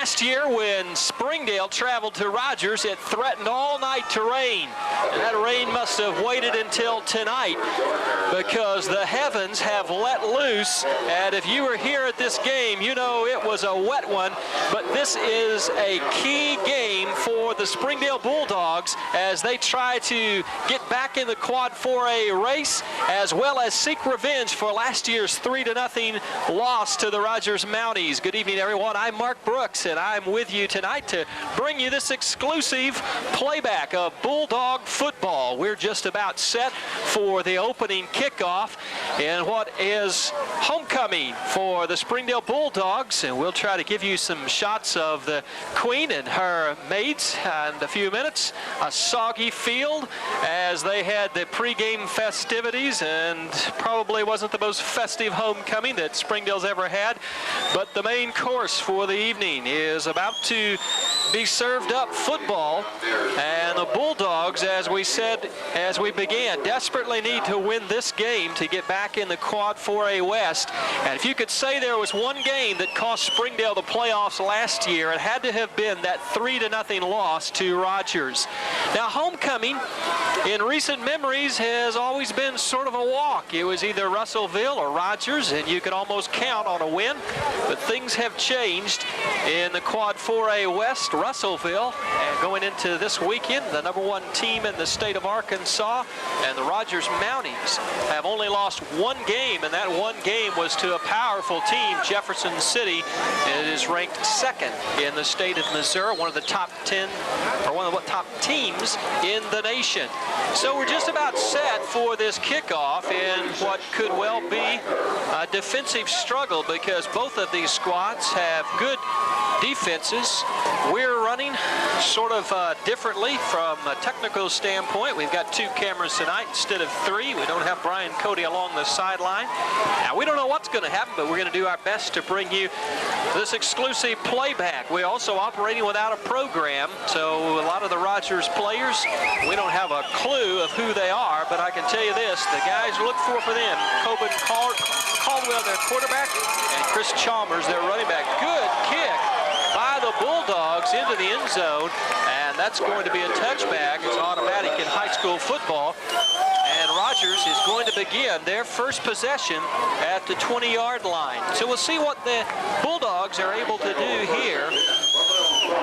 Last year when Springdale traveled to Rogers, it threatened all night to rain. And that rain must have waited until tonight because the heavens have let loose. And if you were here at this game, you know it was a wet one. But this is a key game for the Springdale Bulldogs as they try to get back in the Quad 4A race, as well as seek revenge for last year's 3-0 loss to the Rogers Mounties. Good evening, everyone. I'm Mark Brooks, and I'm with you tonight to bring you this exclusive playback of Bulldog football. We're just about set for the opening kickoff in what is homecoming for the Springdale Bulldogs, and we'll try to give you some shots of the Queen and her maids in a few minutes. A soggy field as they had the pregame festivities, and probably wasn't the most festive homecoming that Springdale's ever had, but the main course for the evening is about to be served up football, and the Bulldogs, as we said as we began, desperately need to win this game to get back in the Quad 4A West. And if you could say there was one game that cost Springdale the playoffs last year, it had to have been that 3-0 loss to Rogers. Now, homecoming in recent memories has always been sort of a walk. It was either Russellville or Rogers, and you could almost count on a win, but things have changed in the Quad 4A West. Russellville, and going into this weekend, the #1 team in the state of Arkansas, and the Rogers Mounties have only lost one game, and that one game was to a powerful team, Jefferson City. It is ranked second in the state of Missouri, one of the top 10, or one of the top teams in the nation. So we're just about set for this kickoff in what could well be a defensive struggle, because both of these squads have good defenses. We're running sort of differently from a technical standpoint. We've got 2 cameras tonight instead of 3. We don't have Brian Cody along the sideline. Now, we don't know what's going to happen, but we're going to do our best to bring you this exclusive playback. We're also operating without a program, so a lot of the Rogers players, we don't have a clue of who they are, but I can tell you this, the guys look for them. Coben Caldwell, their quarterback, and Chris Chalmers, their running back. Good kick by the Bulldogs into the end zone, and that's going to be a touchback. It's automatic in high school football, and Rogers is going to begin their first possession at the 20-yard line. So we'll see what the Bulldogs are able to do here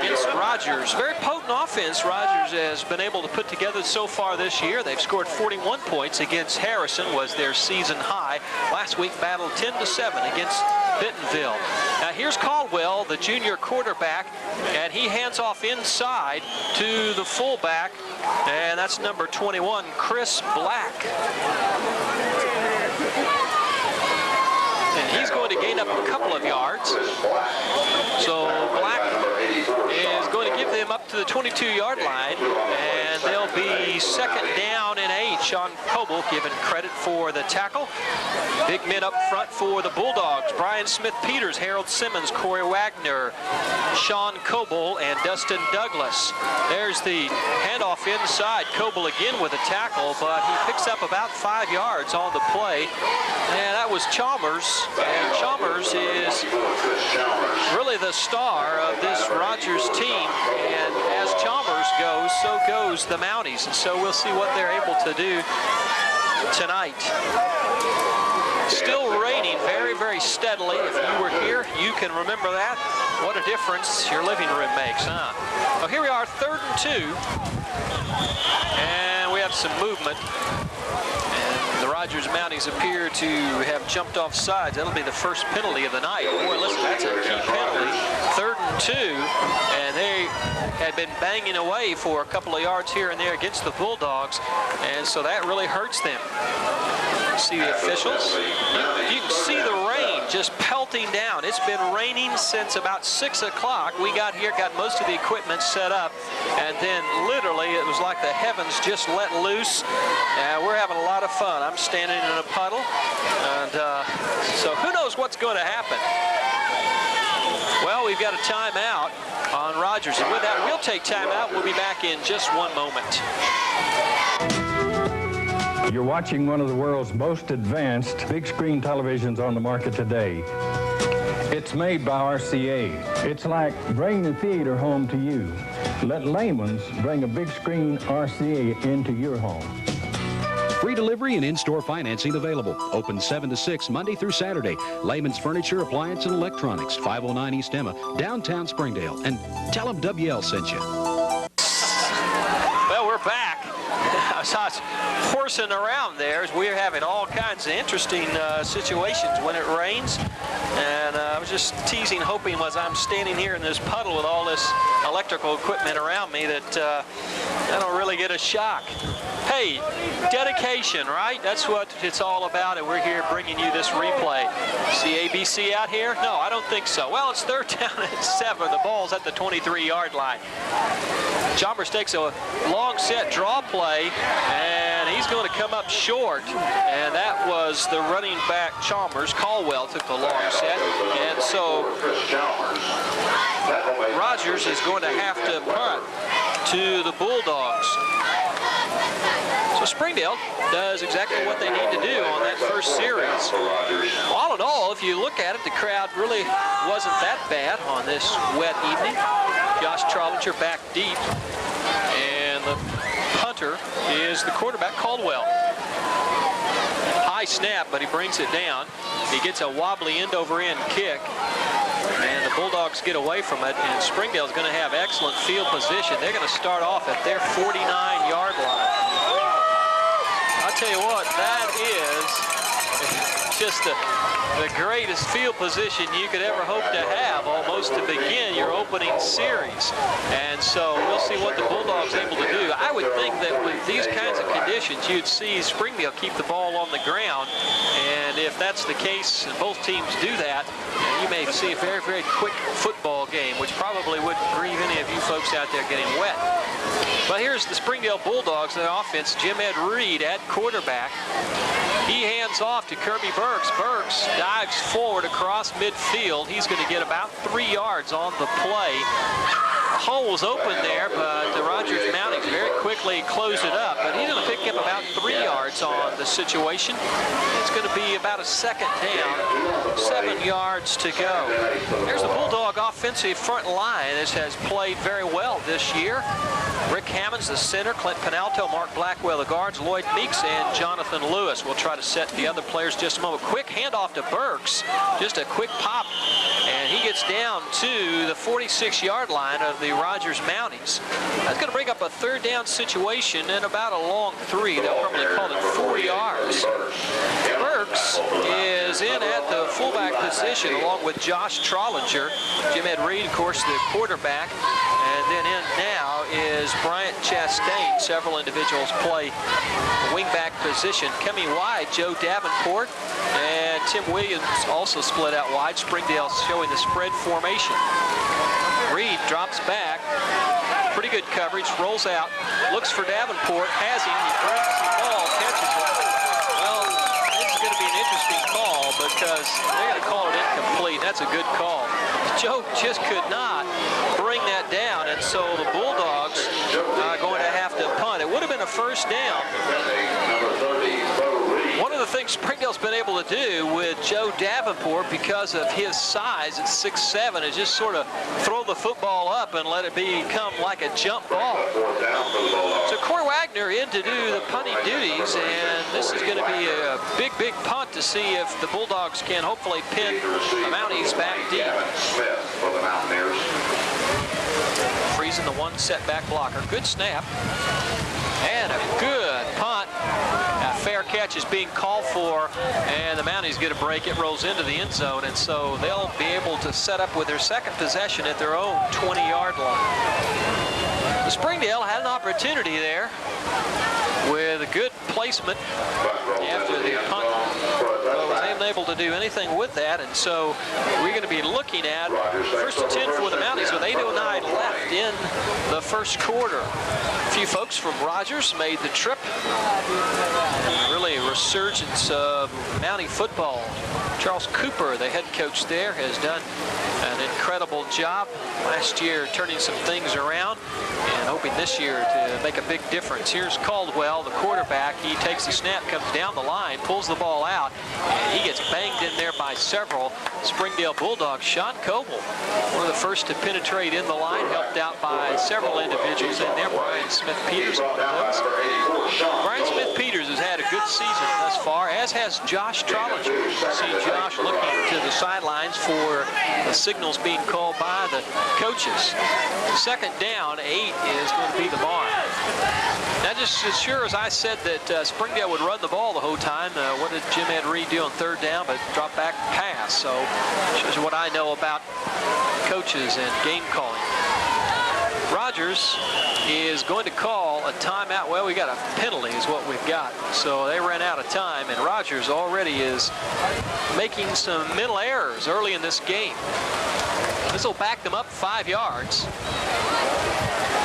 against Rogers. Very potent offense Rogers has been able to put together so far this year. They've scored 41 points against Harrison, was their season high. Last week battled 10-7 against Bentonville. Now here's Caldwell, the junior quarterback, and he hands off inside to the fullback, and that's number 21, Chris Black. And he's going to gain up a couple of yards. So Black is going to give them up to the 22-yard line, and they'll be second down and 8. Sean Coble given credit for the tackle. Big men up front for the Bulldogs: Brian Smith-Peters, Harold Simmons, Corey Wagner, Sean Coble, and Dustin Douglas. There's the handoff inside. Coble again with a tackle, but he picks up about 5 yards on the play. And that was Chalmers, and Chalmers is really the star of this Rogers team, and as Chalmers goes, so goes the Mounties, and so we'll see what they're able to do tonight. Still raining very, very steadily. If you were here, you can remember that. What a difference your living room makes, huh? Well, here we are, 3rd and 2, and we have some movement. The Rogers Mounties appear to have jumped off sides. That'll be the first penalty of the night. Boy, listen, that's a key penalty. 3rd and 2, and they had been banging away for a couple of yards here and there against the Bulldogs, and so that really hurts them. See the officials. You can see the rain just pelting down. It's been raining since about 6 o'clock. We got here, got most of the equipment set up, and then literally it was like the heavens just let loose. We're having a lot of fun. I'm standing in a puddle, and so who knows what's going to happen. Well, we've got a timeout on Rogers, and with that, we'll take timeout. We'll be back in just one moment. You're watching one of the world's most advanced big screen televisions on the market today. It's made by RCA. It's like bringing the theater home to you. Let Layman's bring a big screen RCA into your home. Free delivery and in-store financing available. Open 7 to 6 Monday through Saturday. Layman's Furniture, Appliance, and Electronics, 509 East Emma, downtown Springdale. And tell them WL sent you. Well, we're back. I saw us horsing around there as we're having all kinds of interesting situations when it rains. And I was just teasing, hoping as I'm standing here in this puddle with all this electrical equipment around me that I don't really get a shock. Hey, dedication, right? That's what it's all about, and we're here bringing you this replay. See ABC out here? No, I don't think so. Well, it's third down and 7. The ball's at the 23-yard line. Chalmers takes a long set draw play, and he's going to come up short. And that was the running back, Chalmers. Caldwell took the long set. And so Rogers is going to have to punt to the Bulldogs. So Springdale does exactly what they need to do on that first series. All in all, if you look at it, the crowd really wasn't that bad on this wet evening. Josh Trollinger back deep, and the punter is the quarterback, Caldwell. High snap, but he brings it down. He gets a wobbly end-over-end kick, and the Bulldogs get away from it, and Springdale's going to have excellent field position. They're going to start off at their 49-yard line. I'll tell you what, that is just the greatest field position you could ever hope to have, almost to begin your opening series. And so we'll see what the Bulldogs are able to do. I would think that with these kinds of conditions, you'd see Springdale keep the ball on the ground. And if that's the case, and both teams do that, you may see a very, very quick football game, which probably wouldn't grieve any of you folks out there getting wet. But here's the Springdale Bulldogs, the offense. Jim Ed Reed at quarterback. He hands off to Kirby Burks. Burks dives forward across midfield. He's going to get about 3 yards on the play. The hole was open there, but the Rogers Mounties very quickly closed it up. But he's going to pick up about 3 yards on the situation. It's going to be about a second down, 7 yards to go. There's the Bulldog offensive front line. This has played very well this year. Rick Hammonds, the center, Clint Penalto, Mark Blackwell, the guards, Lloyd Meeks, and Jonathan Lewis. We'll try to set the other players just a moment. Quick handoff to Burks, just a quick pop, and he gets down to the 46-yard line of the Rogers Mounties. That's going to bring up a third down situation and about a long 3. They'll probably call it 4 yards. Burks is in at the fullback position along with Josh Trollinger. Jim Ed Reed, of course, the quarterback. And then in now is Bryant Chastain. Several individuals play the wingback position. Coming wide, Joe Davenport and Tim Williams also split out wide. Springdale showing the spread formation. Reed drops back. Pretty good coverage. Rolls out. Looks for Davenport. Has him. He brings the ball. Catches it. Well, this is going to be an interesting call because they're going to call it incomplete. That's a good call. Joe just could not bring that down, and so the Bulldogs are going to have to punt. It would have been a first down. One of the things Springdale's been able to do with Joe Davenport, because of his size at 6'7", is just sort of throw the football up and let it become like a jump ball. So Corey Wagner in to do the punting duties, and this is going to be a big, big punt to see if the Bulldogs can hopefully pin the Mounties back deep. Freezing the one setback blocker. Good snap. And a good punt. A fair catch is being called for, and the Mounties get a break. It rolls into the end zone, and so they'll be able to set up with their second possession at their own 20-yard line. The Springdale had an opportunity there with a good placement after the punt. Well, was unable to do anything with that, and so we're going to be looking at first and 10 for the Mounties with 8:09 left in the first quarter. A few folks from Rogers made the trip. Really a resurgence of Mountie football. Charles Cooper, the head coach there, has done an incredible job last year turning some things around and hoping this year to make a big difference. Here's Caldwell, the quarterback. He takes the snap, comes down the line, pulls the ball out, and he gets banged in there by several Springdale Bulldogs. Sean Coble, one of the first to penetrate in the line, helped out by several individuals in there. Brian Smith-Peters, one of those. Brian Smith-Peters has had a good season thus far, as has Josh Trollinger. You see Josh looking to the sidelines for the signals being called by the coaches. Second down, 8 is going to be the mark. Now, just as sure as I said that Springdale would run the ball the whole time, what did Jim Ed Reed do on third down but drop back pass? So, shows you what I know about coaches and game calling. Rogers is going to call a timeout. Well, we got a penalty is what we've got. So they ran out of time, and Rogers already is making some mental errors early in this game. This will back them up 5 yards.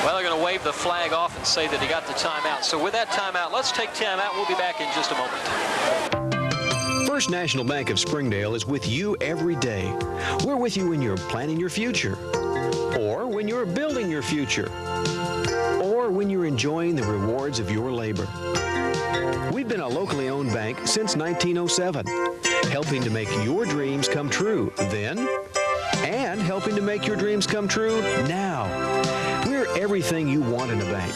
Well, they're going to wave the flag off and say that he got the timeout. So with that timeout, let's take timeout. We'll be back in just a moment. First National Bank of Springdale is with you every day. We're with you when you're planning your future, or when you're building your future, or when you're enjoying the rewards of your labor. We've been a locally owned bank since 1907, helping to make your dreams come true then, and helping to make your dreams come true now. We're everything you want in a bank.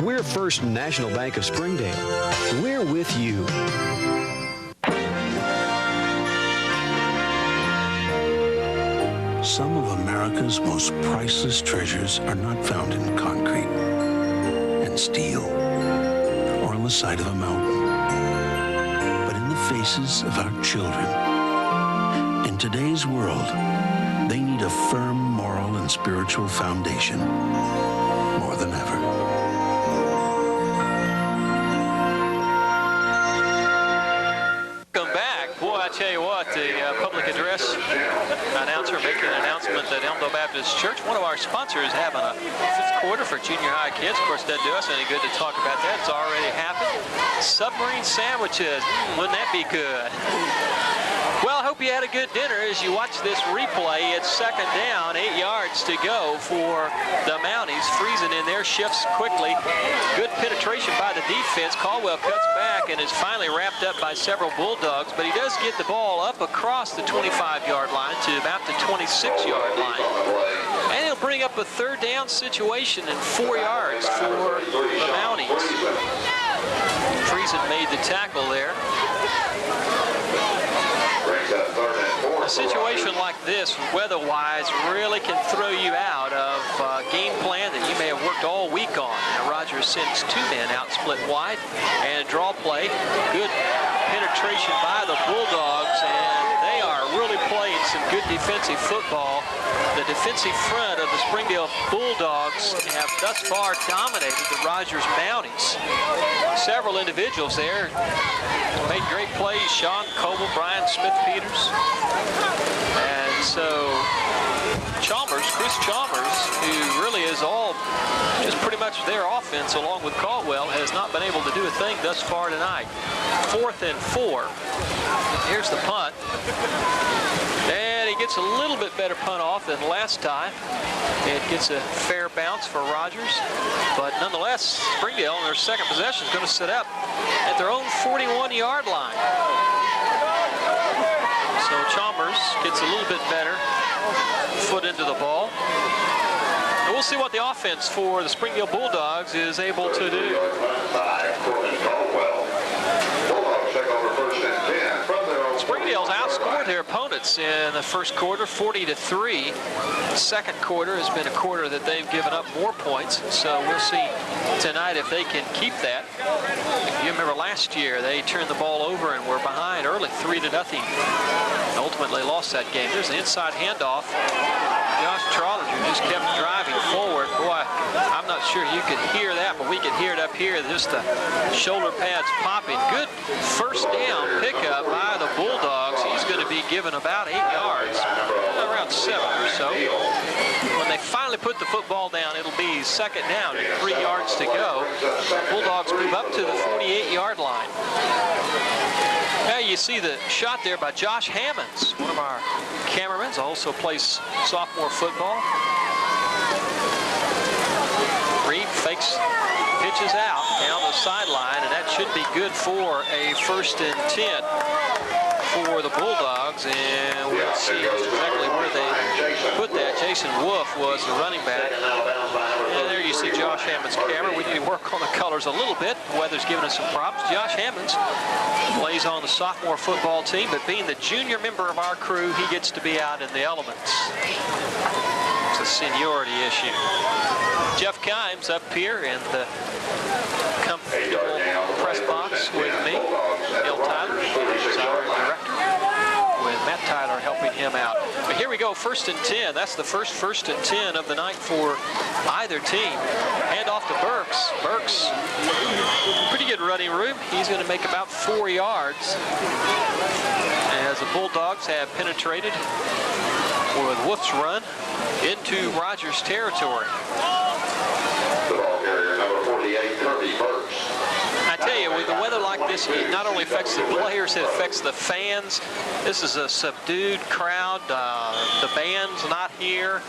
We're First National Bank of Springdale. We're with you. Some of America's most priceless treasures are not found in concrete and steel or on the side of a mountain, but in the faces of our children. In today's world, they need a firm moral and spiritual foundation more than ever. Welcome back. Boy, I tell you what, the public address announcer making an announcement that Elmdale Baptist Church, one of our sponsors, having a 5th quarter for junior high kids. Of course, it doesn't do us any good to talk about that. It's already happened. Submarine sandwiches. Wouldn't that be good? Well, I hope you had a good dinner as you watch this replay. It's second down, 8 yards to go for the Mounties. Freezing in there, shifts quickly. Good penetration by the defense. Caldwell cuts back and is finally wrapped up by several Bulldogs, but he does get the ball up across the 25-yard line to about the 26-yard line. And he'll bring up a third down situation and 4 yards for the Mounties. Friesen made the tackle there. A situation like this, weather-wise, really can throw you out of game plan that you may have worked all week on. Now, Rogers sends 2 men out split wide and a draw play. Good penetration by the Bulldogs, and they are really playing some good defensive football. The defensive front of the Springdale Bulldogs have thus far dominated the Rogers Mounties. Several individuals there made great plays. Sean Coble, Brian Smith-Peters. And so Chris Chalmers, who really is all just pretty much their offense along with Caldwell, has not been able to do a thing thus far tonight. 4th and 4. Here's the punt. And he gets a little bit better punt off than last time. It gets a fair bounce for Rogers. But nonetheless, Springdale on their second possession is going to set up at their own 41-yard line. So Chalmers gets a little bit better foot into the ball. And we'll see what the offense for the Springdale Bulldogs is able to do. Springdale's outscored their opponents in the first quarter, 40-3. The second quarter has been a quarter that they've given up more points, so we'll see tonight if they can keep that. You remember last year they turned the ball over and were behind early, 3-0. Ultimately lost that game. There's an inside handoff. Josh Trollinger just kept driving forward. Boy, I'm not sure you could hear that, but we could hear it up here. Just the shoulder pads popping. Good first down pickup by the Bulldogs. He's going to be given about 8 yards, around 7 or so. When they finally put the football down, it'll be second down and 3 yards to go. Bulldogs move up to the 48-yard line. Now you see the shot there by Josh Hammonds, one of our cameramen, also plays sophomore football. Reed fakes, pitches out down the sideline, and that should be good for a 1st and 10. for the Bulldogs, and we'll see just exactly where they put that. Jason Wolf was the running back. And there you see Josh Hammond's camera. We need to work on the colors a little bit. The weather's giving us some props. Josh Hammonds plays on the sophomore football team, but being the junior member of our crew, he gets to be out in the elements. It's a seniority issue. Jeff Kimes up here in the comfortable press box with me. Bill Tyler is our director, with Matt Tyler helping him out. But here we go, 1st and 10. That's the first and 10 of the night for either team. Hand off to Burks. Burks, pretty good running room. He's going to make about 4 yards as the Bulldogs have penetrated with Wolf's run into Rogers territory. The ball carrier, number 48, Kirby Burks. I tell you, with the weather like this, it not only affects the players, it affects the fans. This is a subdued crowd. The band's not here.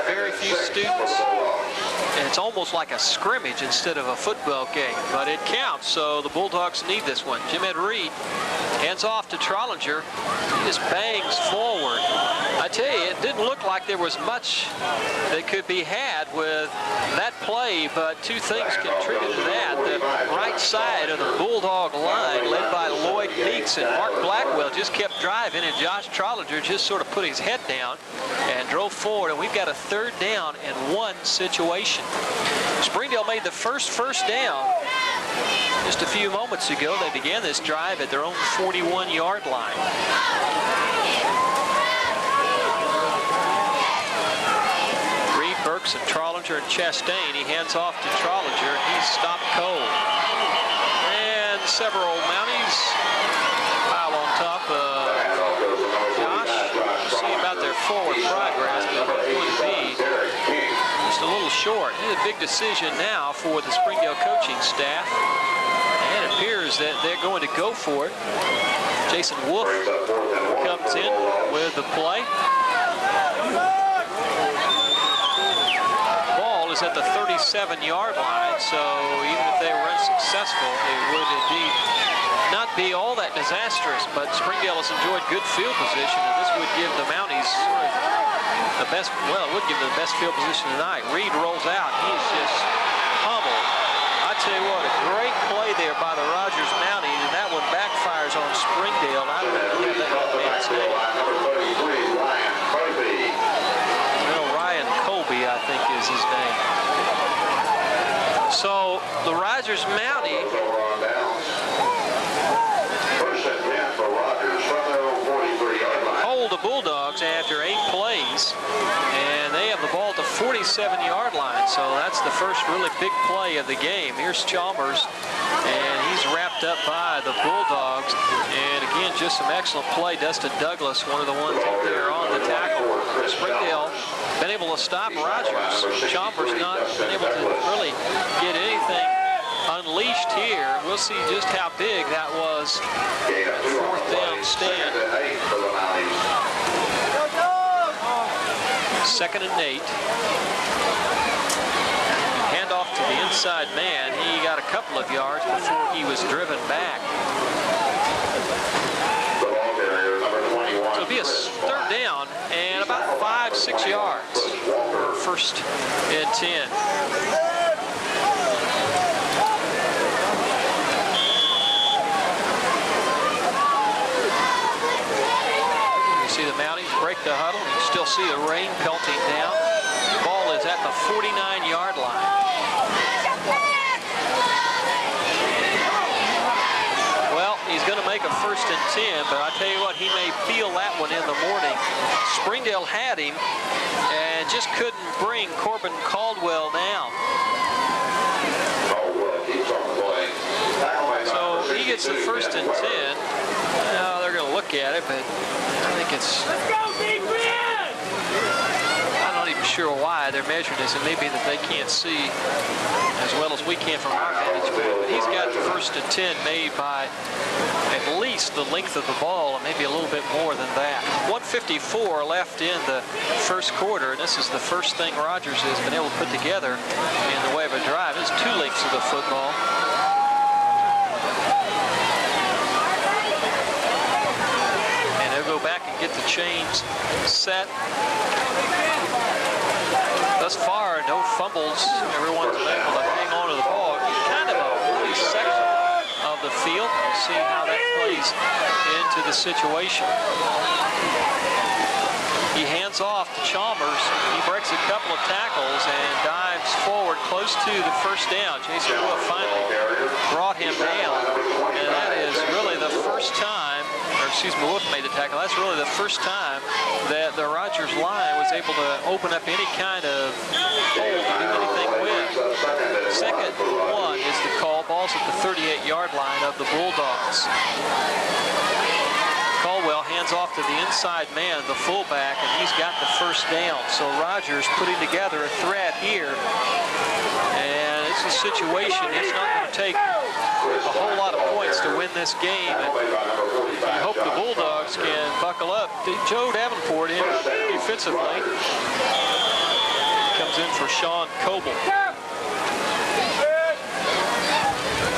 Very few students. And it's almost like a scrimmage instead of a football game, but it counts, so the Bulldogs need this one. Jim Ed Reed hands off to Trollinger. He just bangs forward. I tell you, it didn't look like there was much that could be had with that play, but two things contributed to that. The right side of the Bulldog line, led by Lloyd Meeks and Mark Blackwell, just kept driving, and Josh Trollinger just sort of put his head down and drove forward, and we've got a 3rd down and 1 situation. Springdale made the first down just a few moments ago. They began this drive at their own 41-yard line. Reed, Burks, and Trollinger and Chastain. He hands off to Trollinger. He's stopped cold. And several Mounties pile on top of Josh. We'll see about their forward progress, but it's going to be just a little short. It's a big decision now for the Springdale coaching staff, and it appears that they're going to go for it. Jason Wolf comes in with the play. Ball is at the 37-yard line, so even if they were unsuccessful, it would indeed not be all that disastrous, but Springdale has enjoyed good field position, and this would give the Mounties sort of the best, well, it would give them the best field position tonight. Reed rolls out. He's just pummeled. I tell you what, a great play there by the Rogers Mounties, and that one backfires on Springdale. I don't know that one made mistake. Well, Ryan Colby, I think, is his name. So the Rogers Mountie hold the Bulldogs after 8 plays, and they have the ball at the 47-yard line, so that's the first really big play of the game. Here's Chalmers, and he's wrapped up by the Bulldogs, and again, just some excellent play. Dustin Douglas, one of the ones up there on the tackle. Springdale been able to stop Rogers. Chalmers not been able to really get anything unleashed here. We'll see just how big that was. 4th down stand. 2nd and 8. Hand off to the inside man. He got a couple of yards before he was driven back. So it'll be a 3rd down and about 5-6 yards for 1st and 10. See the Mounties break the huddle. You can still see the rain pelting down. Ball is at the 49-yard line. Well, he's going to make a 1st and 10, but I tell you what, he may feel that one in the morning. Springdale had him and just couldn't bring Corbin Caldwell down. So he gets the 1st and 10. Now they're going to look at it, but I think it's... I'm not even sure why they're measuring this. It may be that they can't see as well as we can from our vantage point. But he's got the 1st and 10 made by at least the length of the ball, and maybe a little bit more than that. 1:54 left in the 1st quarter, and this is the first thing Rogers has been able to put together in the way of a drive. It's 2 lengths of the football. chains set. Thus far, no fumbles. Everyone's been able to hang on to the ball. Kind of a woody section of the field. We'll see how that plays into the situation. He hands off to Chalmers. He breaks a couple of tackles and dives forward close to the first down. Jason Wolf finally brought him down. And that is really the first time, or excuse me, Wolf made the tackle. That's really the first time that the Rogers line was able to open up any kind of hole to do anything with. Second one is the call. Ball's at the 38-yard line of the Bulldogs. Caldwell hands off to the inside man, the fullback, and he's got the first down. So Rogers putting together a threat here. And it's a situation, it's not going to take a whole lot of points to win this game. And I hope the Bulldogs can buckle up. Joe Davenport in defensively. Comes in for Sean Coble.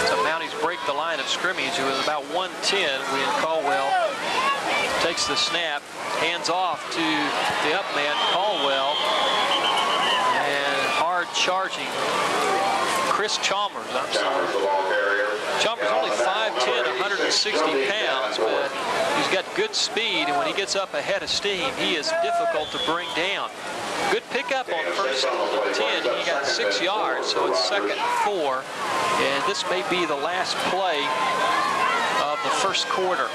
So Mounties break the line of scrimmage with about 1:10 when Caldwell takes the snap, hands off to the up man, Caldwell, and hard charging Chris Chalmers. I'm sorry. Chalmers only 5'10", 160 pounds, but he's got good speed, and when he gets up ahead of steam, he is difficult to bring down. Good pickup on first and 10. He got 6 yards, so it's 2nd and 4, and this may be the last play of the first quarter.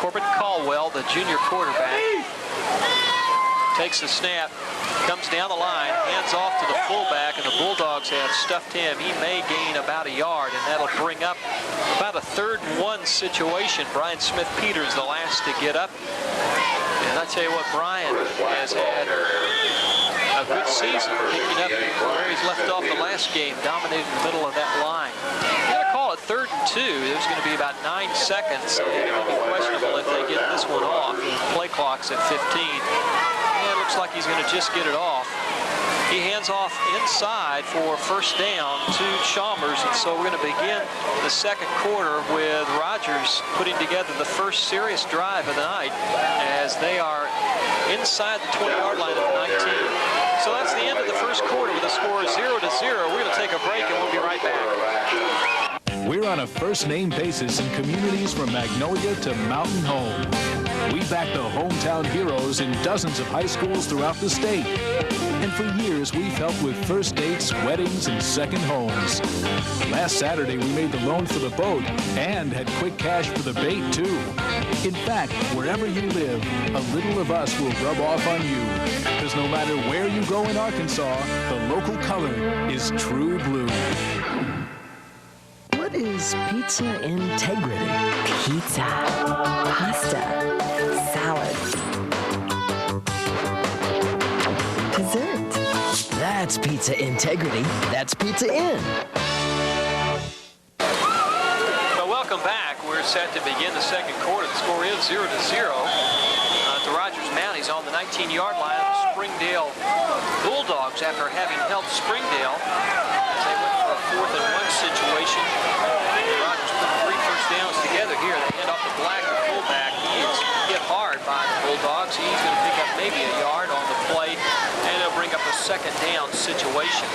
Corbin Caldwell, the junior quarterback, takes the snap, comes down the line, hands off to the fullback, and the Bulldogs have stuffed him. He may gain about a yard, and that'll bring up about a 3rd and 1 situation. Brian Smith-Peters, the last to get up. And I tell you what, Brian has had a good season, picking up where he's left off the last game, dominating the middle of that line. They're going to call it 3rd and 2. There's going to be about 9 seconds, and it will be questionable if they get this one off. Play clock's at 15. And it looks like he's going to just get it off. He hands off inside for first down to Chalmers, and so we're going to begin the second quarter with Rogers putting together the first serious drive of the night as they are inside the 20-yard line of the 19. So that's the end of the first quarter with a score of 0-0. We're going to take a break, and we'll be right back. We're on a first-name basis in communities from Magnolia to Mountain Home. We back the hometown heroes in dozens of high schools throughout the state. And for years, we've helped with first dates, weddings, and second homes. Last Saturday, we made the loan for the boat and had quick cash for the bait, too. In fact, wherever you live, a little of us will rub off on you. Because no matter where you go in Arkansas, the local color is true blue. What is pizza integrity? Pizza, pasta, salad, dessert. That's pizza integrity. That's Pizza Inn. So welcome back. We're set to begin the second quarter. The score is 0-0. The Rogers Mounties on the 19-yard line of the Springdale Bulldogs after having held Springdale. They went for a 4th and 1 situation. The Rogers put 3 first downs together here. They hand off to Black, the fullback. He is hit hard by the Bulldogs. He's going to pick up maybe a yard on the play, and it'll bring up a 2nd down situation.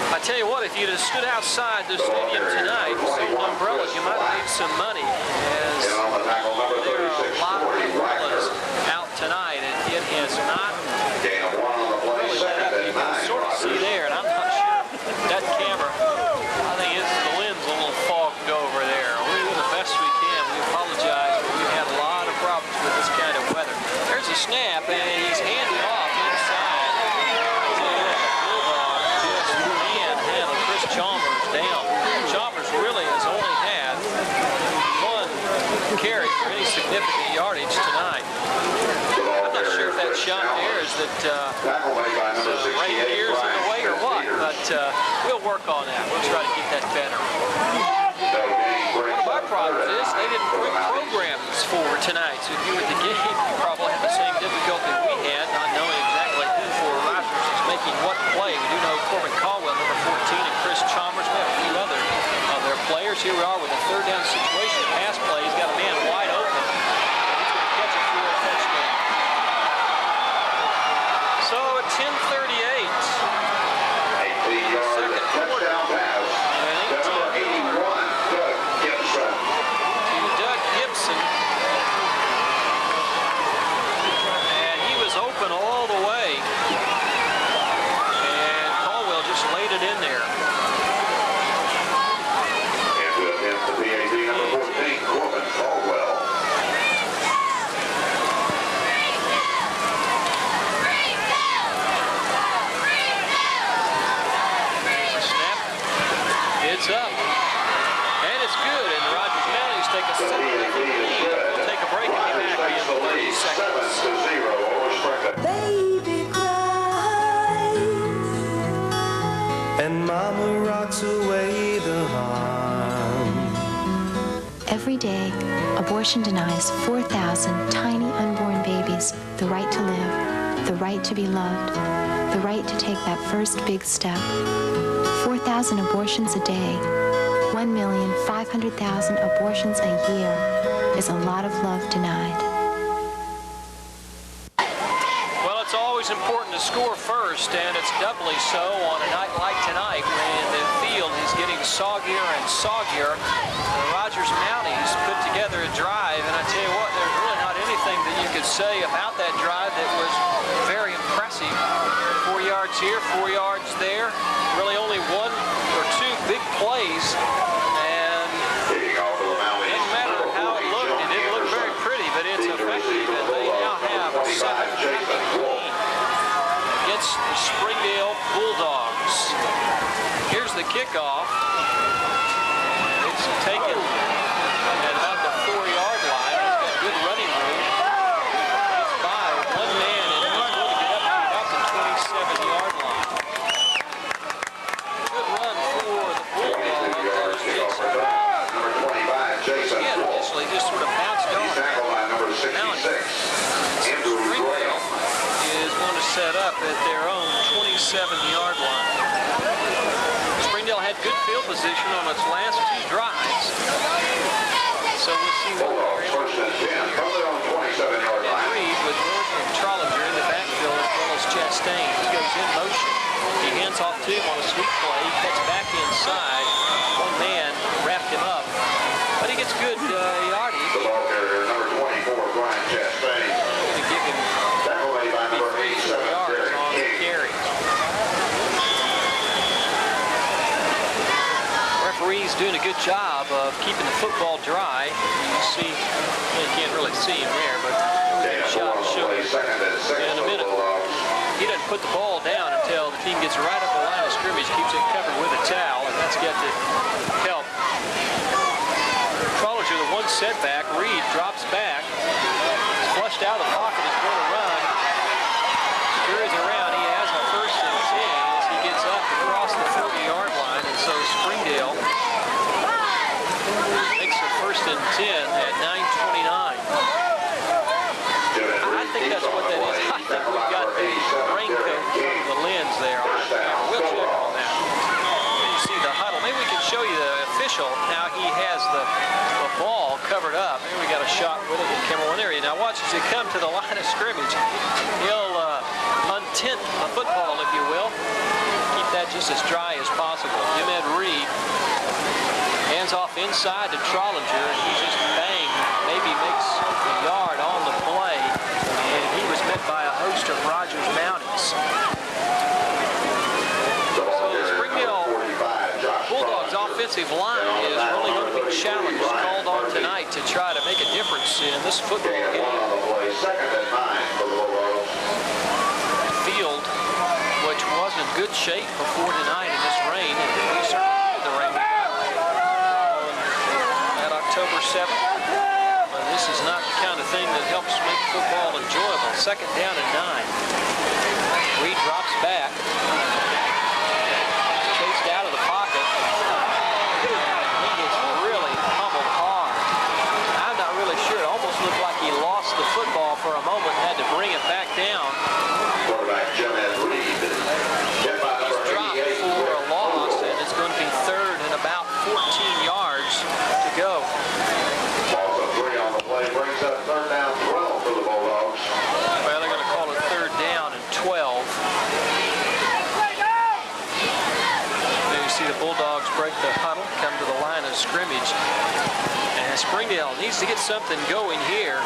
I tell you what, if you'd have stood outside the stadium tonight with umbrellas, you might have made some money, as there are a lot of umbrellas out tonight, and it has not really let up. You can sort of see there, and I'm not sure that camera, I think it's the lens a little fogged over there. We do the best we can. We apologize, but we've had a lot of problems with this kind of weather. There's a snap, and he's handing off inside. Chalmers down. Chalmers really has only had 1 carry for any significant yardage tonight. I'm not sure if that shot there is that the rain gears in the way or what, but we'll work on that. We'll try to get that better. One of our problems is they didn't bring programs for tonight, so if you were at the game, you probably had the same difficulty we had, not knowing exactly who for Rogers is making what play. We do know Corbin Caldwell, number 14, and Chris Chalmers. We have a few other of their players. Here we are with a 3rd down situation. Pass play. He's got a man wide day, abortion denies 4,000 tiny unborn babies the right to live, the right to be loved, the right to take that first big step. 4,000 abortions a day, 1,500,000 abortions a year is a lot of love denied. Well, it's always important to score first, and it's doubly so on a night like tonight when the field is getting soggier and soggier. The Rogers Mounties put together a drive, and I tell you what, there's really not anything that you could say about that drive that was very impressive. 4 yards here, 4 yards there, really only one or two big plays, and it didn't matter how it looked. It didn't look very pretty, but it's effective, and they now have a 7-0 lead against the Springdale Bulldogs. Here's the kickoff. It's taken at about the 4-yard line. He's got good running room. It's by one man, and he's going to get up to about the 27-yard line. Good run for the Bulldogs. Again, initially just sort of bounced on. Now Springdale is going to set up at their own 27-yard line. Springdale had good field position on its last two drives. So we'll see what they're able to do here. And Reed with North and Trollinger in the backfield as well as Chastain. He goes in motion. He hands off to him on a sweep play. He cuts back inside. One man wrapped him up. But he gets good yardage. The ball carrier, number 24, Brian Chastain. To give him 3 yards on the carry. Referee's doing a good job of keeping the football dry. You see, well, you can't really see him there, but we'll shot to show you in a minute. He doesn't put the ball down until the team gets right up the line of scrimmage, keeps it covered with a towel, and that's got to help. Trollinger, the one setback. Reed drops back. He's flushed out of the pocket. He's going to run. Scurries around. He has a 1st and 10 as he gets up across the 40-yard line. And so Springdale makes a 1st and 10 at 9:29. I think that's what that is. I think we've got the raincoat through the lens there. We'll check on that. You see the huddle. Maybe we can show you the official. Now he has the ball covered up. Maybe we got a shot with it in camera 1 area. Now watch as he come to the line of scrimmage. He'll untint the football, if you will. Keep that just as dry as possible. Jim Reed hands off inside to Trollinger, and he just bang, maybe makes a yard on the play, and he was met by a host of Rogers Mounties. Bulldogs offensive line is really going to be challenged, called on tonight to try to make a difference in this football game. Field, which was in good shape before tonight in this rain, and we certainly needed the rain on that October 7th. But this is not the kind of thing that helps make football enjoyable. 2nd down and 9. Reed drops back. Chased out of the pocket. He gets really pummeled hard. I'm not really sure. It almost looked like he lost the football for a moment and had to bring it back down. He's dropped for a loss, and it's going to be 3rd and about 14 yards to go. Also 3 on the play brings up 3rd down 12 for the Bulldogs. Well, they're going to call it 3rd down and 12. See the Bulldogs break the huddle, come to the line of scrimmage, and Springdale needs to get something going here.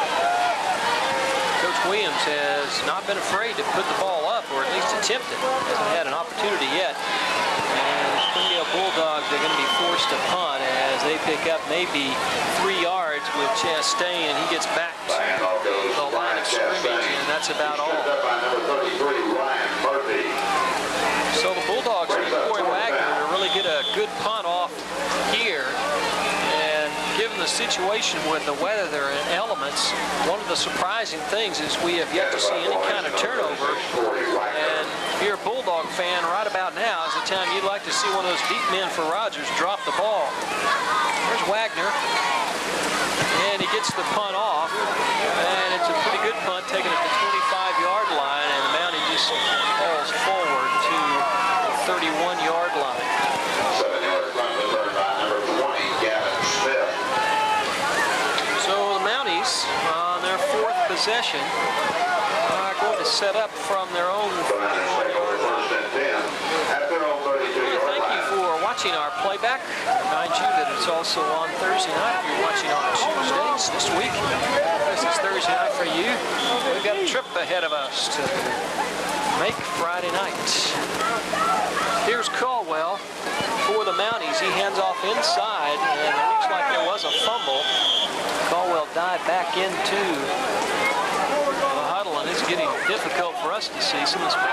Coach Williams has not been afraid to put the ball up, or at least attempt it. Hasn't had an opportunity yet. And the Springdale Bulldogs are going to be forced to punt as they pick up maybe 3 yards with Chastain, and he gets back to the line of scrimmage, and that's about all. So the Bulldogs need Corey Wagner to really get a good punt off here. And given the situation with the weather and elements, one of the surprising things is we have yet to see any kind of turnover. And if you're a Bulldog fan, right about now is the time you'd like to see one of those deep men for Rogers drop the ball. There's Wagner. gets the punt off, and it's a pretty good punt, taken at the 25-yard line, and the Mountie just falls forward to the 31-yard line. 7-yard run to third line, number 20, Gavin Smith. So the Mounties, on their fourth possession, are going to set up from their own 31-yard line. First and 10 at their own 32-yard line. Thank you for watching our playback. Remind you that it's also on Thursday night. If you're watching on Tuesdays this week, this is Thursday night for you. We've got a trip ahead of us to make Friday night. Here's Caldwell for the Mounties. He hands off inside, and it looks like there was a fumble. Caldwell dived back into the huddle, and it's getting difficult for us to see some of this play.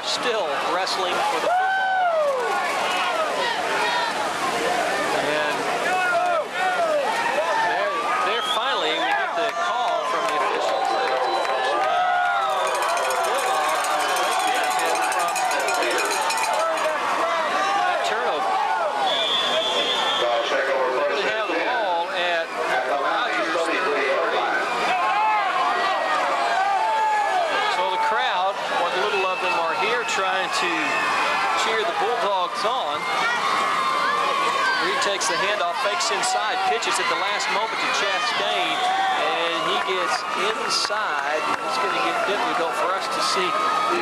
Still wrestling for the football. And they're finally, we get the call from the officials that it's a first down. Turnover. We're going to have the ball at Rogers. So the crowd, what little of them are here, trying to cheer the Bulldogs on. Reed takes the handoff, fakes inside, pitches at the last moment to Chastain, and he gets inside. It's going to get difficult for us to see the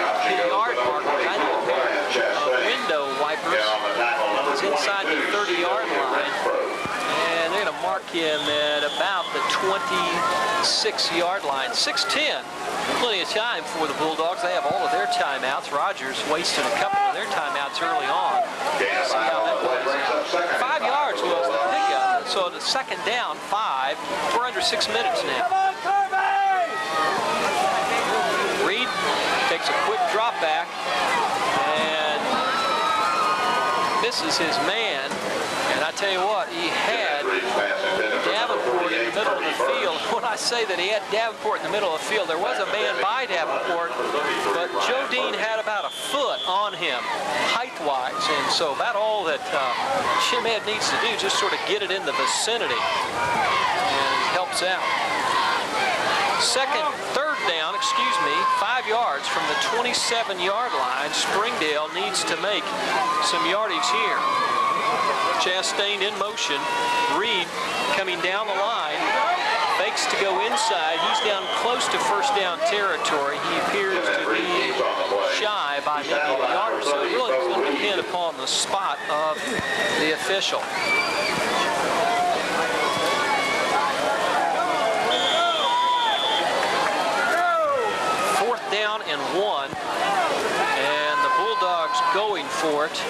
yard marker. I need a pair of window wipers. He's inside the 30-yard line, and they're going to mark him at about the 26-yard line. 6:10. Plenty of time for the Bulldogs. They have all of their timeouts. Rogers wasted a couple of their timeouts early on. See how that plays out. 5 yards was the pickup. So the second down, 5. We're under 6 minutes now. Reed takes a quick drop back and misses his man. And I tell you what, he had Davenport in the middle of the field. When I say that he had Davenport in the middle of the field, there was a man by Davenport, but Joe Dean had about a foot on him, height-wise. And so about all that Jim Ed needs to do, just sort of get it in the vicinity, and it helps out. Third down, 5 yards from the 27-yard line. Springdale needs to make some yardage here. Chastain in motion. Reed coming down the line. Fakes to go inside. He's down close to first down territory. He appears to be shy by maybe a yard or so. It really is going to depend upon the spot of the official. Fourth down and 1. And the Bulldogs going for it.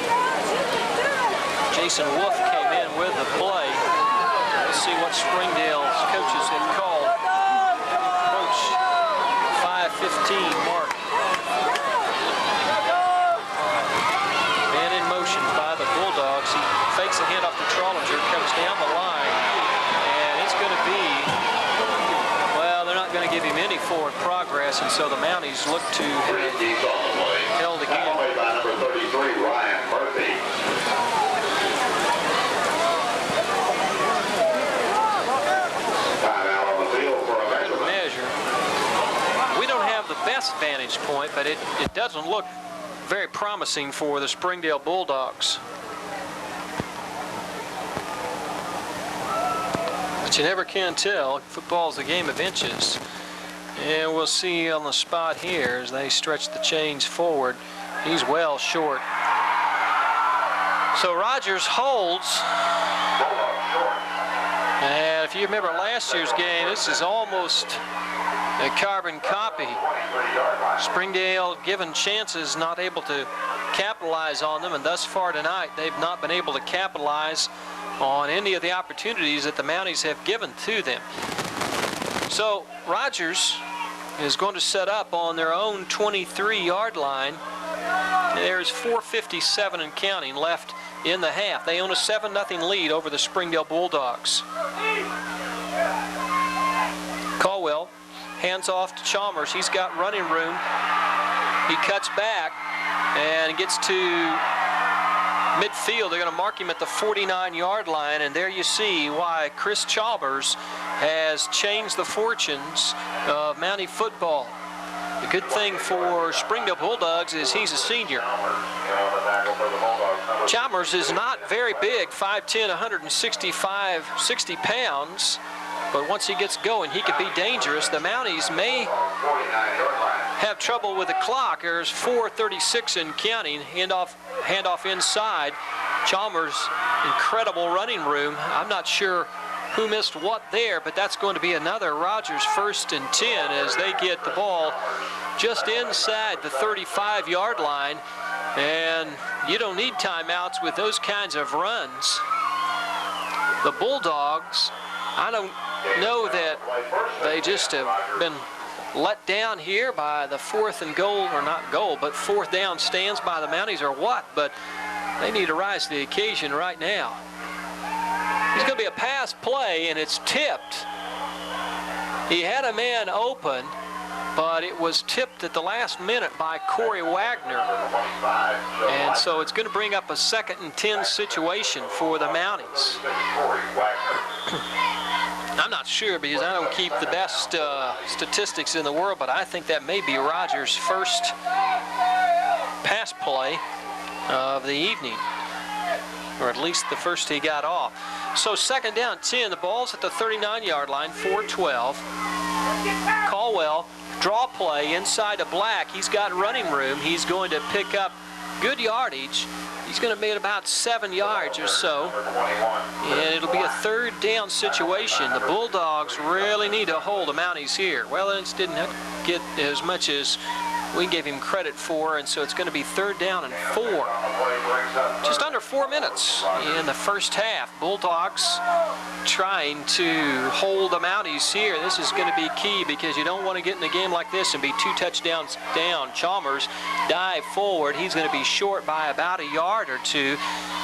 Jason Wolf came in with the play. Let's see what Springdale's coaches have called. Approach 5:15 mark. Man in motion by the Bulldogs. He fakes a handoff to Trollinger, comes down the line, and it's going to be, well, they're not going to give him any forward progress, and so the Mounties look to have held again. Number 33, Ryan Murphy. Best vantage point, but it doesn't look very promising for the Springdale Bulldogs. But you never can tell. Football's a game of inches. And we'll see on the spot here as they stretch the chains forward. He's well short. So Rogers holds. And if you remember last year's game, this is almost a carbon copy. Springdale given chances, not able to capitalize on them, and thus far tonight they've not been able to capitalize on any of the opportunities that the Mounties have given to them. So Rogers is going to set up on their own 23-yard line. There's 4:57 and counting left in the half. They own a 7-0 lead over the Springdale Bulldogs. Caldwell hands off to Chalmers. He's got running room. He cuts back and gets to midfield. They're going to mark him at the 49-yard line, and there you see why Chris Chalmers has changed the fortunes of Mountie football. The good thing for Springdale Bulldogs is he's a senior. Chalmers is not very big, 5'10", 60 pounds, but once he gets going, he could be dangerous. The Mounties may have trouble with the clock. There's 4:36 in counting. Handoff inside. Chalmers, incredible running room. I'm not sure who missed what there, but that's going to be another Rogers 1st and 10 as they get the ball just inside the 35-yard line. And you don't need timeouts with those kinds of runs. The Bulldogs, I don't know that they just have been let down here by the 4th and goal, or not goal, but 4th down stands by the Mounties or what, but they need to rise to the occasion right now. It's going to be a pass play, and it's tipped. He had a man open, but it was tipped at the last minute by Corey Wagner. And so it's going to bring up a 2nd and 10 situation for the Mounties. I'm not sure because I don't keep the best statistics in the world, but I think that may be Rogers' first pass play of the evening, or at least the first he got off. So 2nd down 10, the ball's at the 39-yard line, 4:12. Caldwell, draw play inside to Black. He's got running room. He's going to pick up good yardage. He's going to make about 7 yards or so, and it'll be a 3rd down situation. The Bulldogs really need to hold the Mounties here. Well, it didn't get as much as we gave him credit for, and so it's going to be 3rd down and 4. Just under 4 minutes in the first half. Bulldogs trying to hold the Mounties here. This is going to be key because you don't want to get in a game like this and be 2 touchdowns down. Chalmers dive forward. He's going to be short by about a yard or 2,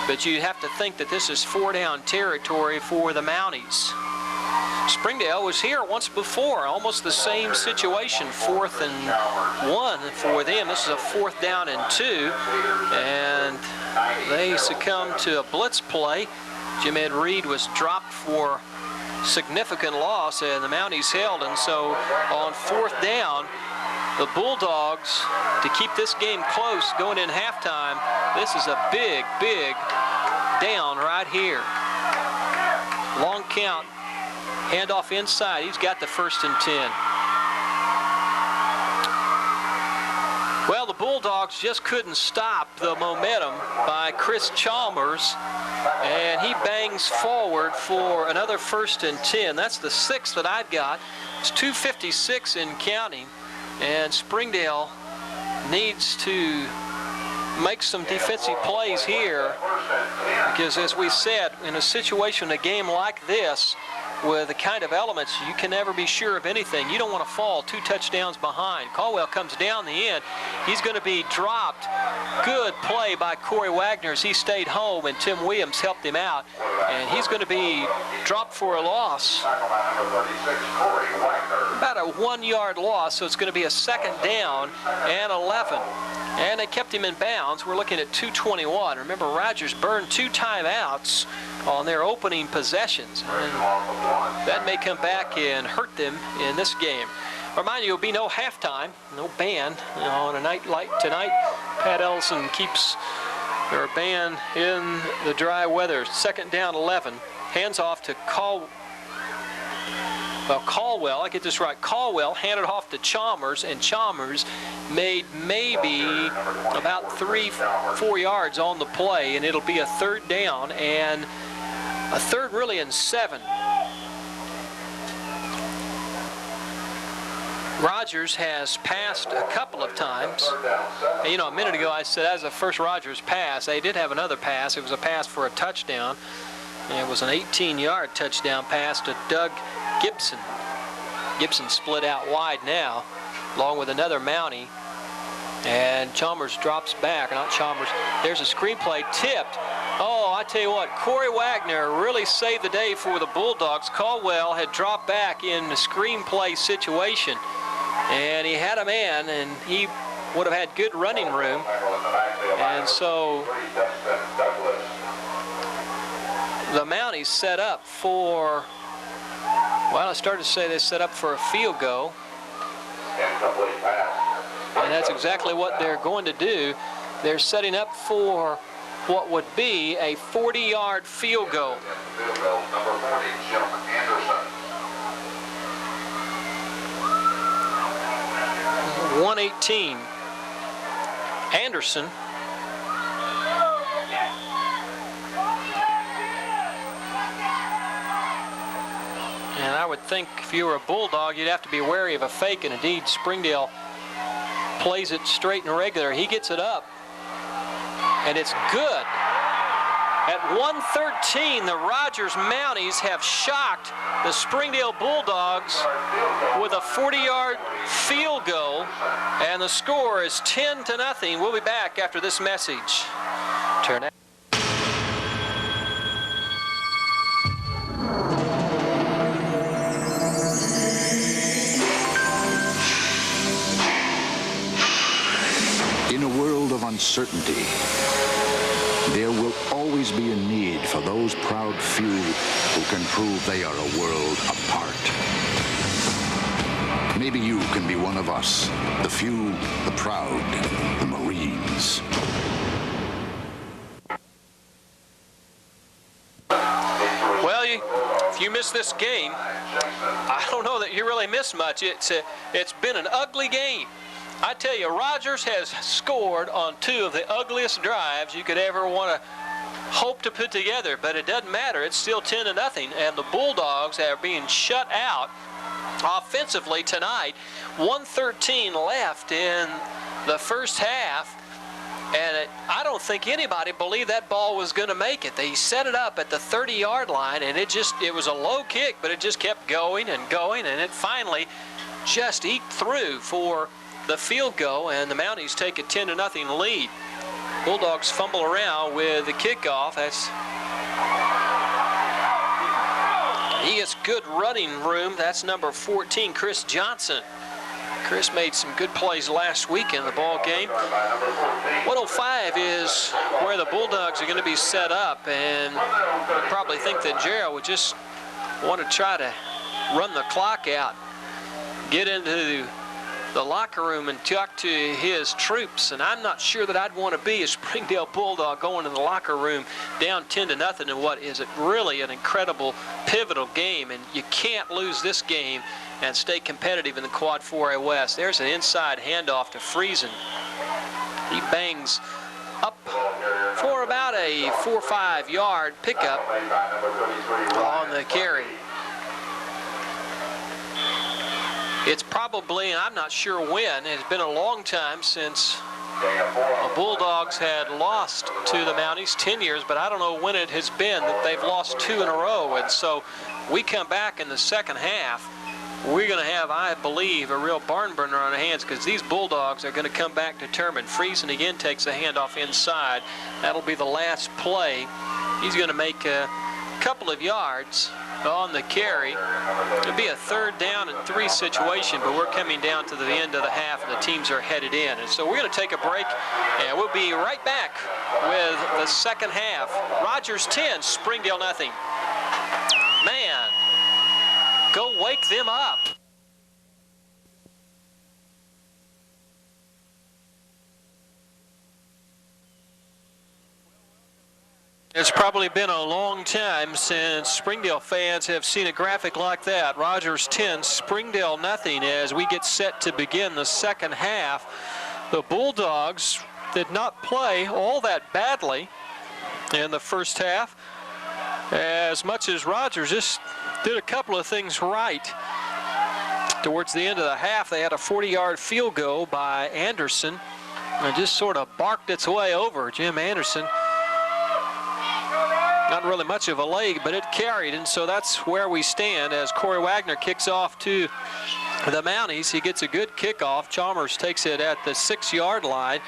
but you have to think that this is 4-down territory for the Mounties. Springdale was here once before, almost the same situation, 4th and 1 for them. This is a 4th down and 2, and they succumbed to a blitz play. Jim Ed Reed was dropped for significant loss, and the Mounties held, and so on 4th down, the Bulldogs, to keep this game close going in halftime, this is a big, big down right here. Long count. Handoff inside. He's got the 1st and 10. Well, the Bulldogs just couldn't stop the momentum by Chris Chalmers, and he bangs forward for another 1st and 10. That's the 6th that I've got. It's 2:56 in counting, and Springdale needs to make some defensive plays here because, as we said, in a situation, a game like this, with the kind of elements, you can never be sure of anything. You don't want to fall 2 touchdowns behind. Caldwell comes down the end. He's going to be dropped. Good play by Corey Wagner as he stayed home, and Tim Williams helped him out. And he's going to be dropped for a loss. About a 1-yard loss, so it's going to be a 2nd down and 11. And they kept him in bounds. We're looking at 2:21. Remember, Rogers burned 2 timeouts on their opening possessions, and that may come back and hurt them in this game. Remind you, there'll be no halftime, no band on a night like tonight. Pat Ellison keeps their band in the dry weather. 2nd down 11. Hands off to Caldwell, I get this right, Caldwell handed off to Chalmers, and Chalmers made maybe about 3-4 yards on the play, and it'll be a 3rd down and a 3rd really and 7. Rogers has passed a couple of times. And, you know, a minute ago I said that was the first Rogers pass. They did have another pass. It was a pass for a touchdown. And it was an 18-yard touchdown pass to Doug Gibson. Gibson split out wide now, along with another Mountie. And Chalmers drops back. Not Chalmers. There's a screenplay tipped. Oh, I tell you what, Corey Wagner really saved the day for the Bulldogs. Caldwell had dropped back in the screenplay situation, and he had a man, and he would have had good running room. And so the Mounties set up for, well, I started to say they set up for a field goal. And that's exactly what they're going to do. They're setting up for what would be a 40-yard field goal. 118. Anderson. And I would think if you were a Bulldog, you'd have to be wary of a fake, and indeed Springdale plays it straight and regular. He gets it up, and it's good. At 1:13, the Rogers Mounties have shocked the Springdale Bulldogs with a 40-yard field goal, and the score is 10-0. We'll be back after this message. Turn out. In a world of uncertainty, there will always be a need for those proud few who can prove they are a world apart. Maybe you can be one of us, the few, the proud, the Marines. Well, if you miss this game, I don't know that you really miss much. It's been an ugly game. I tell you, Rogers has scored on two of the ugliest drives you could ever want to hope to put together, but it doesn't matter. It's still 10-0, and the Bulldogs are being shut out offensively tonight. 1:13 left in the first half, and I don't think anybody believed that ball was going to make it. They set it up at the 30-yard line, and it was a low kick, but it just kept going, and it finally just eked through for the field goal, and the Mounties take a 10-0 lead. Bulldogs fumble around with the kickoff. He gets good running room. That's number 14, Chris Johnson. Chris made some good plays last week in the ball game. 105 is where the Bulldogs are going to be set up, and you probably think that Gerald would just want to try to run the clock out, get into the locker room and talk to his troops, and I'm not sure that I'd want to be a Springdale Bulldog going in the locker room down 10-0 in what is really an incredible pivotal game, and you can't lose this game and stay competitive in the Quad 4A West. There's an inside handoff to Friesen. He bangs up for about a 4 or 5 yard pickup on the carry. It's probably, I'm not sure when, it's been a long time since the Bulldogs had lost to the Mounties, 10 years, but I don't know when it has been that they've lost 2 in a row. And so we come back in the second half, we're going to have, I believe, a real barn burner on our hands, because these Bulldogs are going to come back determined. Friesen again takes a handoff inside. That'll be the last play. He's going to make a couple of yards on the carry. It'll be a 3rd down and 3 situation, but we're coming down to the end of the half, and the teams are headed in. And so we're going to take a break, and we'll be right back with the second half. Rogers 10, Springdale nothing. Man, go wake them up. It's probably been a long time since Springdale fans have seen a graphic like that. Rogers 10, Springdale nothing, as we get set to begin the second half. The Bulldogs did not play all that badly in the first half, as much as Rogers just did a couple of things right. Towards the end of the half, they had a 40-yard field goal by Anderson, and just sort of barked its way over. Jim Anderson, not really much of a leg, but it carried, and so that's where we stand as Corey Wagner kicks off to the Mounties. He gets a good kickoff. Chalmers takes it at the 6-yard line.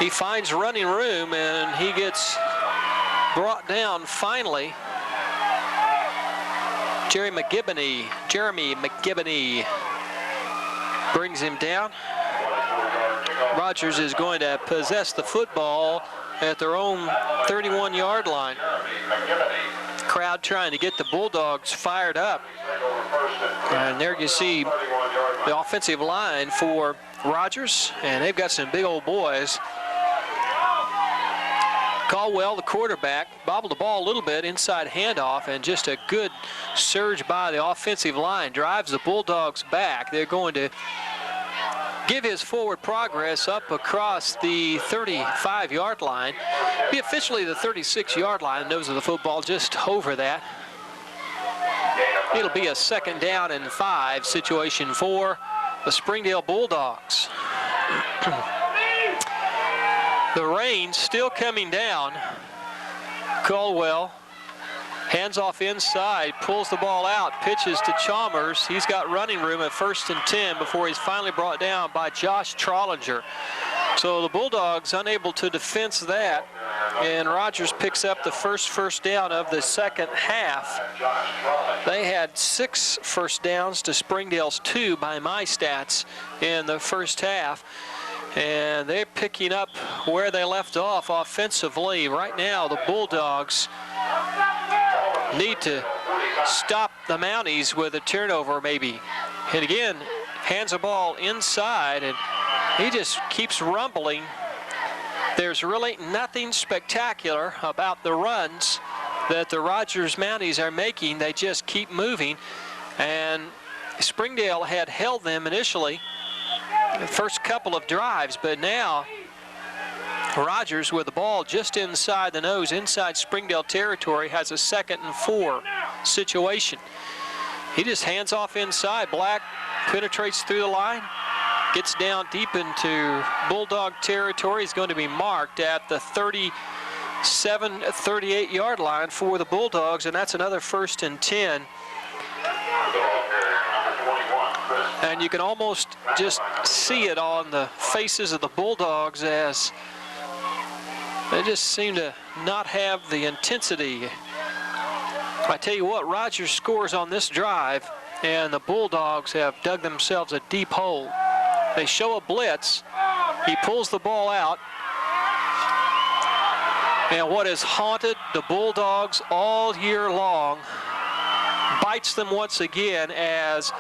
He finds running room, and he gets brought down finally. Jeremy McGibney brings him down. Rogers is going to possess the football at their own 31-yard line. Crowd trying to get the Bulldogs fired up. And there you see the offensive line for Rogers, and they've got some big old boys. Caldwell, the quarterback, bobbled the ball a little bit, inside handoff, and just a good surge by the offensive line drives the Bulldogs back. They're going to give his forward progress up across the 35-yard line. Be officially the 36-yard line. Nose of the football just over that. It'll be a 2nd down and 5 situation for the Springdale Bulldogs. The rain still coming down. Caldwell hands off inside, pulls the ball out, pitches to Chalmers. He's got running room at 1st and 10 before he's finally brought down by Josh Trollinger. So the Bulldogs unable to defense that, and Rogers picks up the first down of the second half. They had 6 first downs to Springdale's 2 by my stats in the first half. And they're picking up where they left off offensively. Right now, the Bulldogs need to stop the Mounties with a turnover maybe. And again, hands the ball inside, and he just keeps rumbling. There's really nothing spectacular about the runs that the Rogers Mounties are making. They just keep moving. And Springdale had held them initially the first couple of drives, but now Rogers with the ball just inside the nose, inside Springdale territory, has a 2nd and 4 situation. He just hands off inside. Black penetrates through the line, gets down deep into Bulldog territory. He's going to be marked at the 38-yard line for the Bulldogs, and that's another 1st and 10. And you can almost just see it on the faces of the Bulldogs as they just seem to not have the intensity. I tell you what, Rogers scores on this drive, and the Bulldogs have dug themselves a deep hole. They show a blitz. He pulls the ball out. And what has haunted the Bulldogs all year long bites them once again, as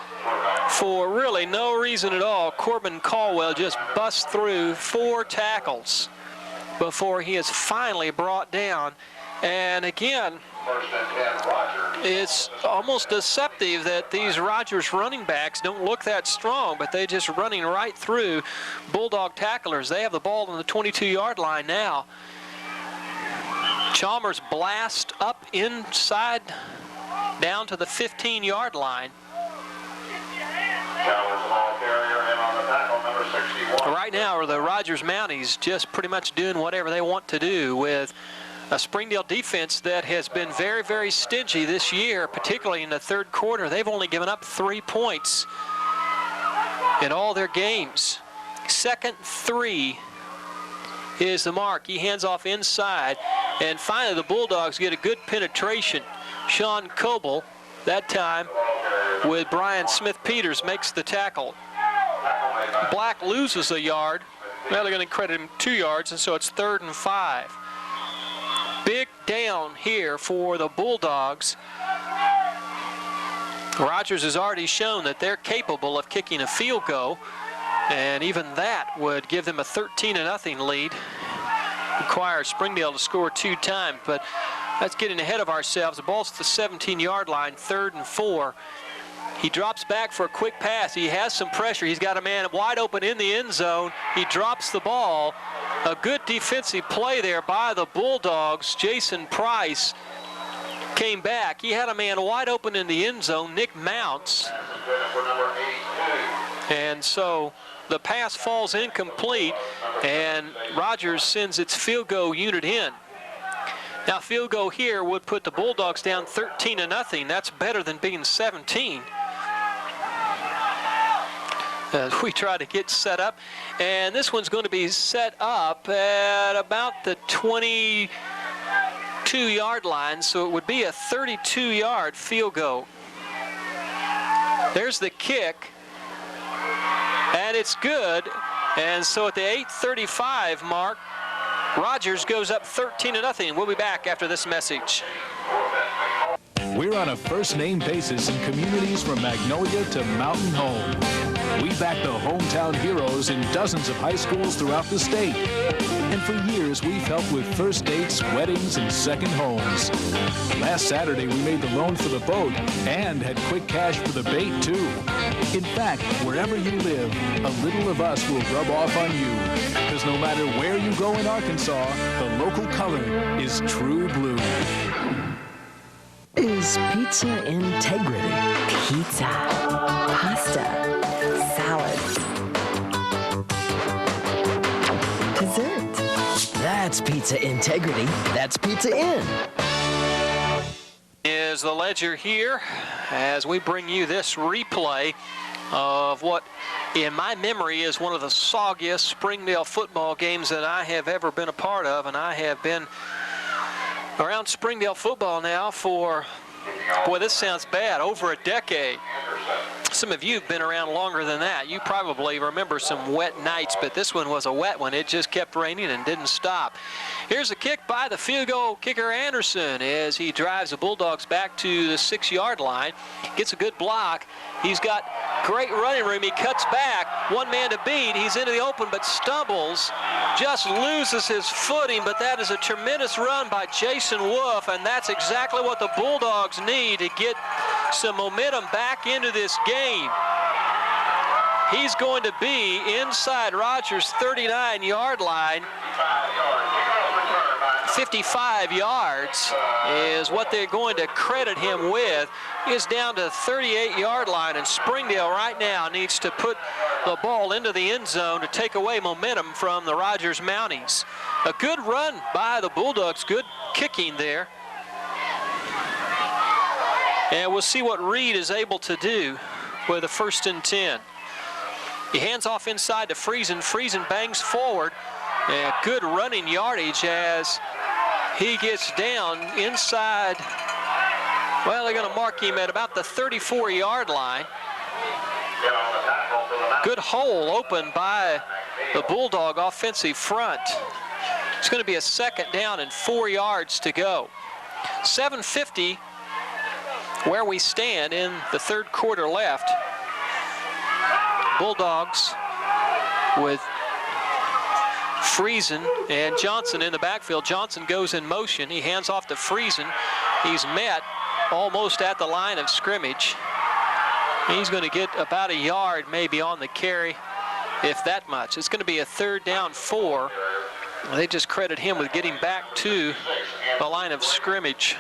for really no reason at all, Corbin Caldwell just busts through 4 tackles before he is finally brought down. And again, it's almost deceptive that these Rogers running backs don't look that strong, but they're just running right through Bulldog tacklers. They have the ball on the 22-yard line now. Chalmers blast up inside down to the 15-yard line. Right now are the Rogers Mounties just pretty much doing whatever they want to do with a Springdale defense that has been very, very stingy this year, particularly in the 3rd quarter. They've only given up 3 points in all their games. 2nd 3 is the mark. He hands off inside, and finally the Bulldogs get a good penetration. Sean Coble, that time with Brian Smith-Peters, makes the tackle. Black loses a yard. Well, they're going to credit him 2 yards, and so it's 3rd and 5. Big down here for the Bulldogs. Rogers has already shown that they're capable of kicking a field goal, and even that would give them a 13-0 lead. Requires Springdale to score 2 times, but that's getting ahead of ourselves. The ball's at the 17-yard line, 3rd and 4. He drops back for a quick pass. He has some pressure. He's got a man wide open in the end zone. He drops the ball. A good defensive play there by the Bulldogs. Jason Price came back. He had a man wide open in the end zone, Nick Mounts. And so the pass falls incomplete, and Rogers sends its field goal unit in. Now, field goal here would put the Bulldogs down 13-0. That's better than being 17. We try to get set up, and this one's going to be set up at about the 22 32-yard line, so it would be a 32-yard field goal. There's the kick, and it's good. And so at the 8:35 mark, Rogers goes up 13-0. We'll be back after this message. We're on a first-name basis in communities from Magnolia to Mountain Home. We back the hometown heroes in dozens of high schools throughout the state. And for years, we've helped with first dates, weddings, and second homes. Last Saturday, we made the loan for the boat and had quick cash for the bait, too. In fact, wherever you live, a little of us will rub off on you. Because no matter where you go in Arkansas, the local color is true blue. Is pizza integrity? Pizza, pasta, salad, dessert. That's pizza integrity. That's Pizza In. Is the ledger here as we bring you this replay of what in my memory is one of the soggiest Springdale football games that I have ever been a part of, and I have been around Springdale football now for, boy, this sounds bad, over a decade. Some of you have been around longer than that. You probably remember some wet nights, but this one was a wet one. It just kept raining and didn't stop. Here's a kick by the field goal kicker Anderson as he drives the Bulldogs back to the 6-yard line. Gets a good block. He's got great running room. He cuts back. One man to beat. He's into the open but stumbles. Just loses his footing, but that is a tremendous run by Jason Wolf, and that's exactly what the Bulldogs need to get some momentum back into this game. He's going to be inside Rogers' 39-yard line. 55 yards is what they're going to credit him with. He is down to the 38-yard line, and Springdale right now needs to put the ball into the end zone to take away momentum from the Rogers Mounties. A good run by the Bulldogs, good kicking there. And we'll see what Reed is able to do with a 1st and 10. He hands off inside to Friesen. Friesen bangs forward. And good running yardage as he gets down inside. Well, they're going to mark him at about the 34-yard line. Good hole opened by the Bulldog offensive front. It's going to be a 2nd down and 4 yards to go. 7:50 where we stand in the 3rd quarter left. Bulldogs with Friesen and Johnson in the backfield. Johnson goes in motion. He hands off to Friesen. He's met almost at the line of scrimmage. He's going to get about a yard maybe on the carry, if that much. It's going to be a 3rd down 4. They just credit him with getting back to the line of scrimmage.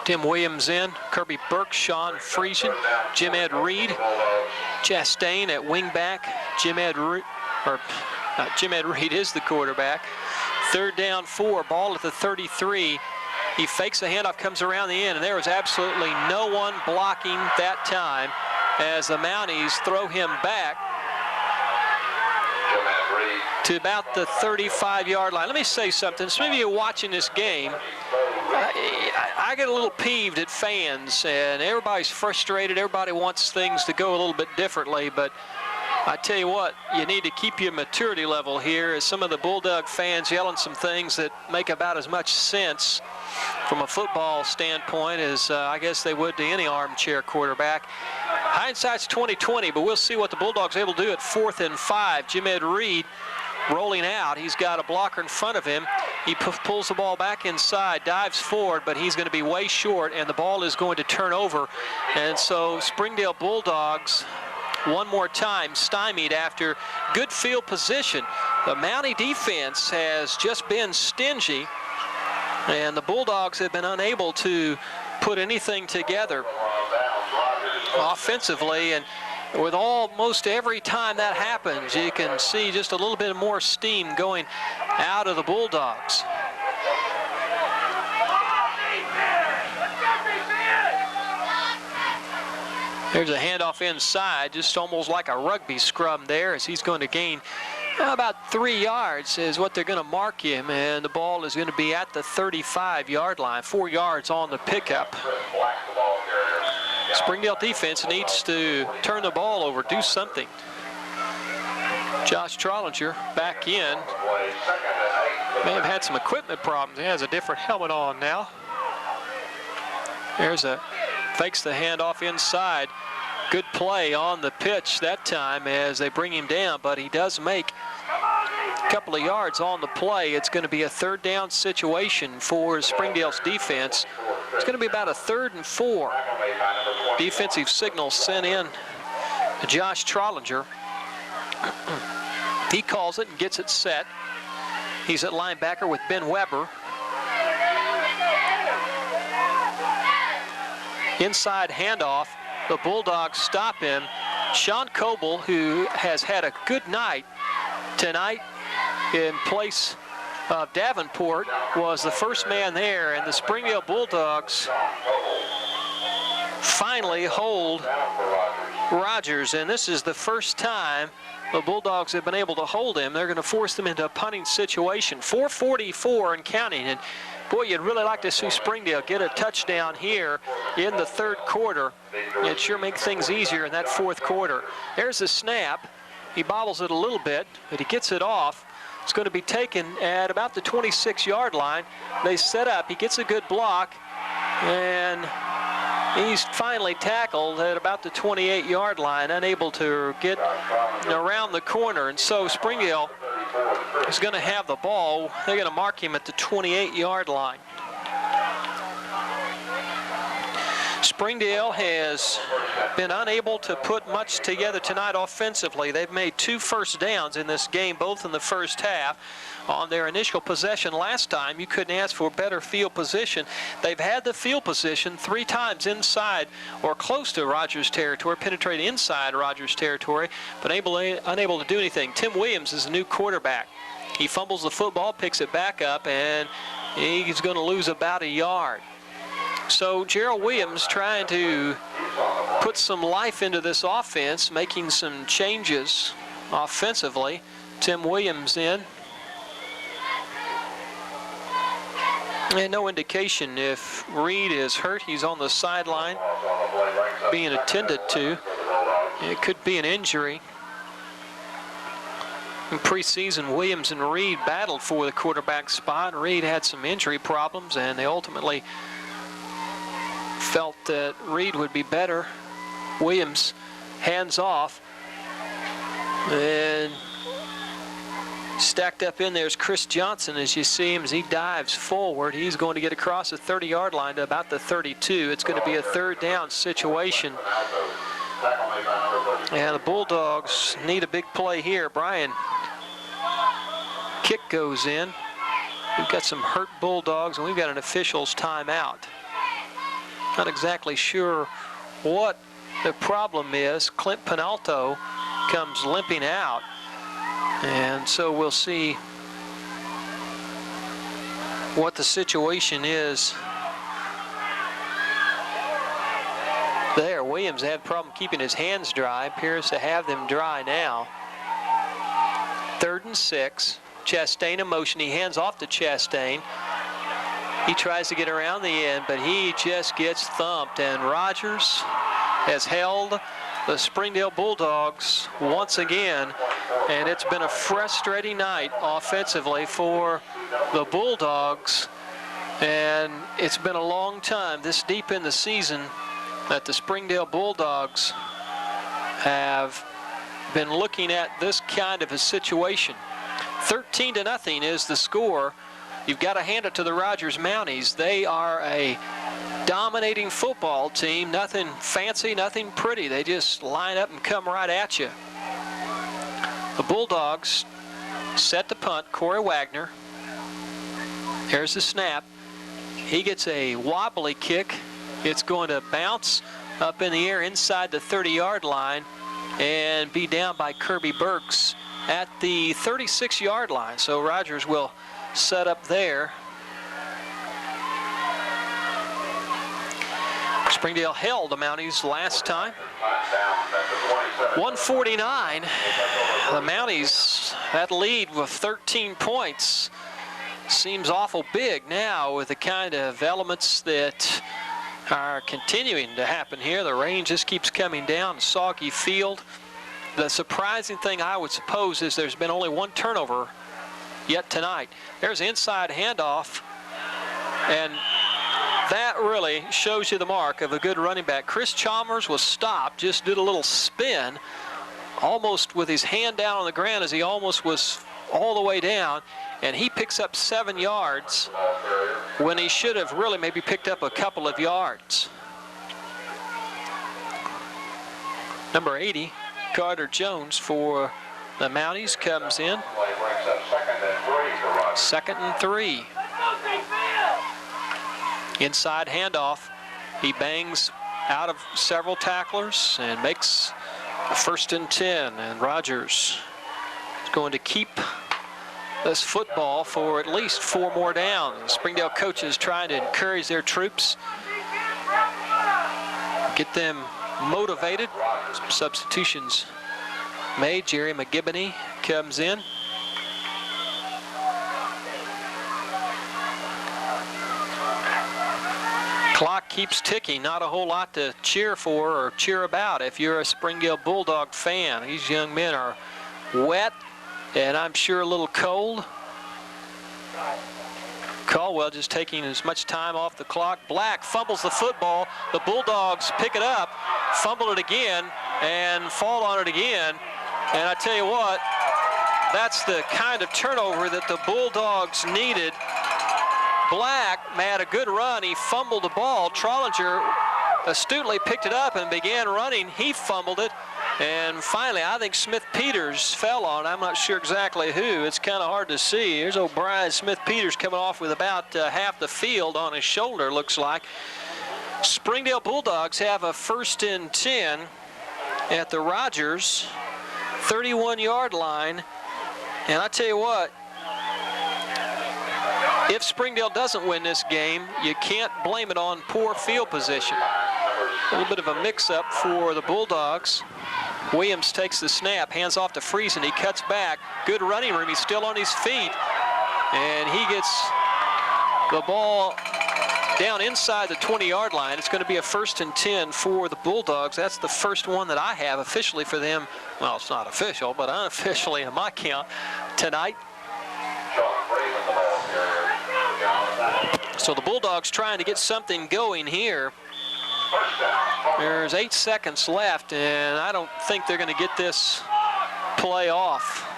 Tim Williams in, Kirby Burke, Sean Friesen, Jim Ed Reed, Chastain at wingback. Jim Ed Reed is the quarterback. 3rd down 4, ball at the 33. He fakes the handoff, comes around the end, and there was absolutely no one blocking that time as the Mounties throw him back to about the 35-yard line. Let me say something. Some of you watching this game, I get a little peeved at fans, and everybody's frustrated. Everybody wants things to go a little bit differently, but I tell you what, you need to keep your maturity level here as some of the Bulldog fans yelling some things that make about as much sense from a football standpoint as I guess they would to any armchair quarterback. Hindsight's 20/20, but we'll see what the Bulldogs are able to do at 4th and 5. Jim Ed Reed rolling out. He's got a blocker in front of him. He pulls the ball back inside, dives forward, but he's going to be way short, and the ball is going to turn over. And so Springdale Bulldogs, one more time, stymied after good field position. The Mountie defense has just been stingy, and the Bulldogs have been unable to put anything together offensively. And with almost every time that happens, you can see just a little bit more steam going out of the Bulldogs. There's a handoff inside, just almost like a rugby scrum there, as he's going to gain About 3 yards is what they're going to mark him, and the ball is going to be at the 35-yard line. 4 yards on the pickup. Springdale defense needs to turn the ball over, do something. Josh Trollinger back in. May have had some equipment problems. He has a different helmet on now. Fakes the handoff inside. Good play on the pitch that time as they bring him down, but he does make a couple of yards on the play. It's going to be a 3rd down situation for Springdale's defense. It's going to be about a 3rd and 4. Defensive signal sent in to Josh Trollinger. He calls it and gets it set. He's at linebacker with Ben Weber. Inside handoff. The Bulldogs stop him. Sean Coble, who has had a good night tonight in place of Davenport, was the first man there, and the Springdale Bulldogs finally hold Rogers, and this is the first time the Bulldogs have been able to hold him. They're going to force them into a punting situation. 4:44 and counting, and boy, you'd really like to see Springdale get a touchdown here in the 3rd quarter. It sure makes things easier in that 4th quarter. There's the snap. He bobbles it a little bit, but he gets it off. It's going to be taken at about the 26-yard line. They set up. He gets a good block, and he's finally tackled at about the 28-yard line, unable to get around the corner. And so Springdale is going to have the ball. They're going to mark him at the 28-yard line. Springdale has been unable to put much together tonight offensively. They've made 2 first downs in this game, both in the first half. On their initial possession last time, you couldn't ask for better field position. They've had the field position 3 times inside or close to Rogers territory, penetrate inside Rogers territory, but unable to do anything. Tim Williams is the new quarterback. He fumbles the football, picks it back up, and he's going to lose about a yard. So Gerald Williams trying to put some life into this offense, making some changes offensively. Tim Williams in. And no indication if Reed is hurt. He's on the sideline being attended to. It could be an injury. In preseason, Williams and Reed battled for the quarterback spot. Reed had some injury problems, and they ultimately felt that Reed would be better. Williams hands off, and stacked up in there is Chris Johnson. As you see him, as he dives forward, he's going to get across the 30-yard line to about the 32. It's going to be a 3rd down situation. And the Bulldogs need a big play here. Brian, kick goes in. We've got some hurt Bulldogs, and we've got an official's timeout. Not exactly sure what the problem is. Clint Penalto comes limping out. And so we'll see what the situation is there. Williams had a problem keeping his hands dry. Appears to have them dry now. 3rd and 6. Chastain in motion. He hands off to Chastain. He tries to get around the end, but he just gets thumped. And Rogers has held the Springdale Bulldogs once again, and it's been a frustrating night offensively for the Bulldogs, and it's been a long time this deep in the season that the Springdale Bulldogs have been looking at this kind of a situation. 13-0 is the score. You've got to hand it to the Rogers Mounties. They are a dominating football team. Nothing fancy, nothing pretty. They just line up and come right at you. The Bulldogs set the punt. Corey Wagner. There's the snap. He gets a wobbly kick. It's going to bounce up in the air inside the 30-yard line and be down by Kirby Burks at the 36-yard line. So Rogers will set up there. Springdale held the Mounties last time. 1:49 the Mounties, that lead with 13 points seems awful big now with the kind of elements that are continuing to happen here. The rain just keeps coming down, soggy field. The surprising thing I would suppose is there's been only one turnover yet tonight. There's inside handoff, and that really shows you the mark of a good running back. Chris Chalmers was stopped, just did a little spin, almost with his hand down on the ground as he almost was all the way down, and he picks up 7 yards when he should have really maybe picked up a couple of yards. Number 80, Carter Jones for the Mounties comes in. Second and 3. Inside handoff. He bangs out of several tacklers and makes a 1st and 10. And Rogers is going to keep this football for at least 4 more downs. Springdale coaches trying to encourage their troops, get them motivated. Some substitutions made. Jerry McGibney comes in. Clock keeps ticking. Not a whole lot to cheer for or cheer about if you're a Springdale Bulldog fan. These young men are wet and I'm sure a little cold. Caldwell just taking as much time off the clock. Black fumbles the football. The Bulldogs pick it up, fumble it again, and fall on it again. And I tell you what, that's the kind of turnover that the Bulldogs needed. Black had a good run. He fumbled the ball. Trollinger astutely picked it up and began running. He fumbled it. And finally, I think Smith-Peters fell on it. I'm not sure exactly who. It's kind of hard to see. Here's O'Brien Smith-Peters coming off with about half the field on his shoulder, looks like. Springdale Bulldogs have a 1st and 10 at the Rogers 31-yard line. And I tell you what, if Springdale doesn't win this game, you can't blame it on poor field position. A little bit of a mix-up for the Bulldogs. Williams takes the snap, hands off to Friesen. He cuts back. Good running room. He's still on his feet. And he gets the ball down inside the 20-yard line. It's going to be a 1st and 10 for the Bulldogs. That's the first one that I have officially for them. Well, it's not official, but unofficially in my count tonight. So the Bulldogs trying to get something going here. There's 8 seconds left, and I don't think they're going to get this play off.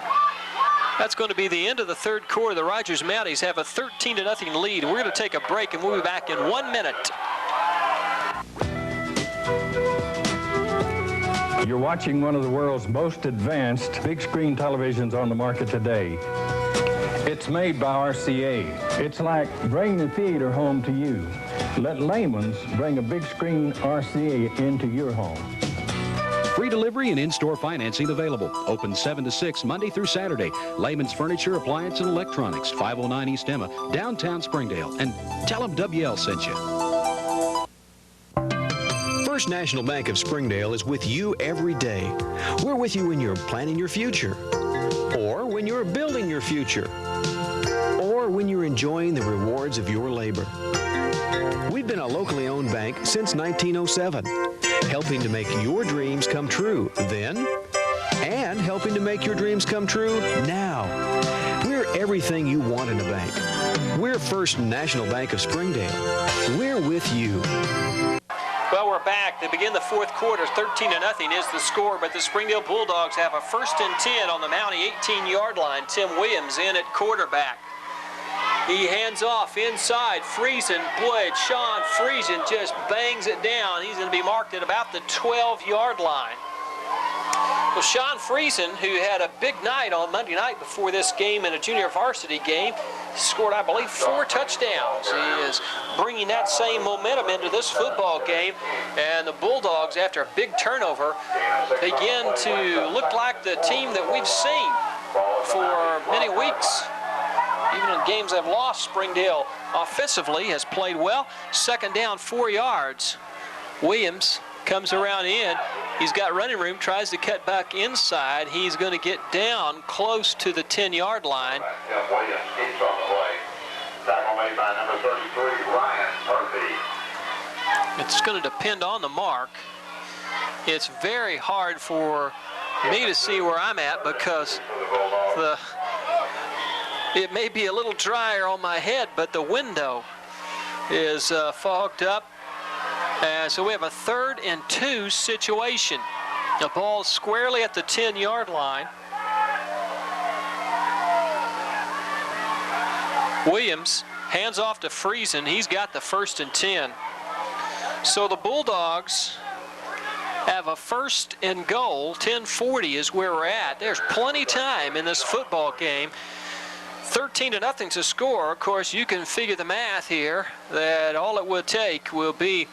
That's going to be the end of the 3rd quarter. The Rogers Mounties have a 13-0 lead. We're going to take a break, and we'll be back in 1 minute. You're watching one of the world's most advanced big screen televisions on the market today. It's made by RCA. It's like bringing the theater home to you. Let Layman's bring a big screen RCA into your home. Free delivery and in-store financing available. Open 7 to 6 Monday through Saturday. Layman's Furniture, Appliance, and Electronics, 509 East Emma, downtown Springdale. And tell them WL sent you. First National Bank of Springdale is with you every day. We're with you when you're planning your future, or when you're building your future, or when you're enjoying the rewards of your labor. We've been a locally owned bank since 1907, helping to make your dreams come true then, and helping to make your dreams come true now. We're everything you want in a bank. We're First National Bank of Springdale. We're with you. Well, we're back. They begin the 4th quarter. 13-0 is the score, but the Springdale Bulldogs have a 1st and 10 on the Mountie 18-yard line. Tim Williams in at quarterback. He hands off inside. Friesen, boy, Sean Friesen just bangs it down. He's going to be marked at about the 12-yard line. Well, Sean Friesen, who had a big night on Monday night before this game in a junior varsity game, scored, I believe, 4 touchdowns. He is bringing that same momentum into this football game. And the Bulldogs, after a big turnover, begin to look like the team that we've seen for many weeks. Even in games they've lost, Springdale offensively has played well. 2nd down, 4 yards. Williams comes around in, He's got running room, tries to cut back inside. He's going to get down close to the 10-yard line. Tim Williams keeps on the play. Tackle made by number 33, Ryan Murphy. It's going to depend on the mark. It's very hard for me to see where I'm at because it may be a little drier on my head, but the window is fogged up. So we have a 3rd and 2 situation. The ball squarely at the 10-yard line. Williams hands off to Friesen. He's got the 1st and 10. So the Bulldogs have a 1st and goal. 10:40 is where we're at. There's plenty time in this football game. 13-0 to score. Of course, you can figure the math here that all it would take will be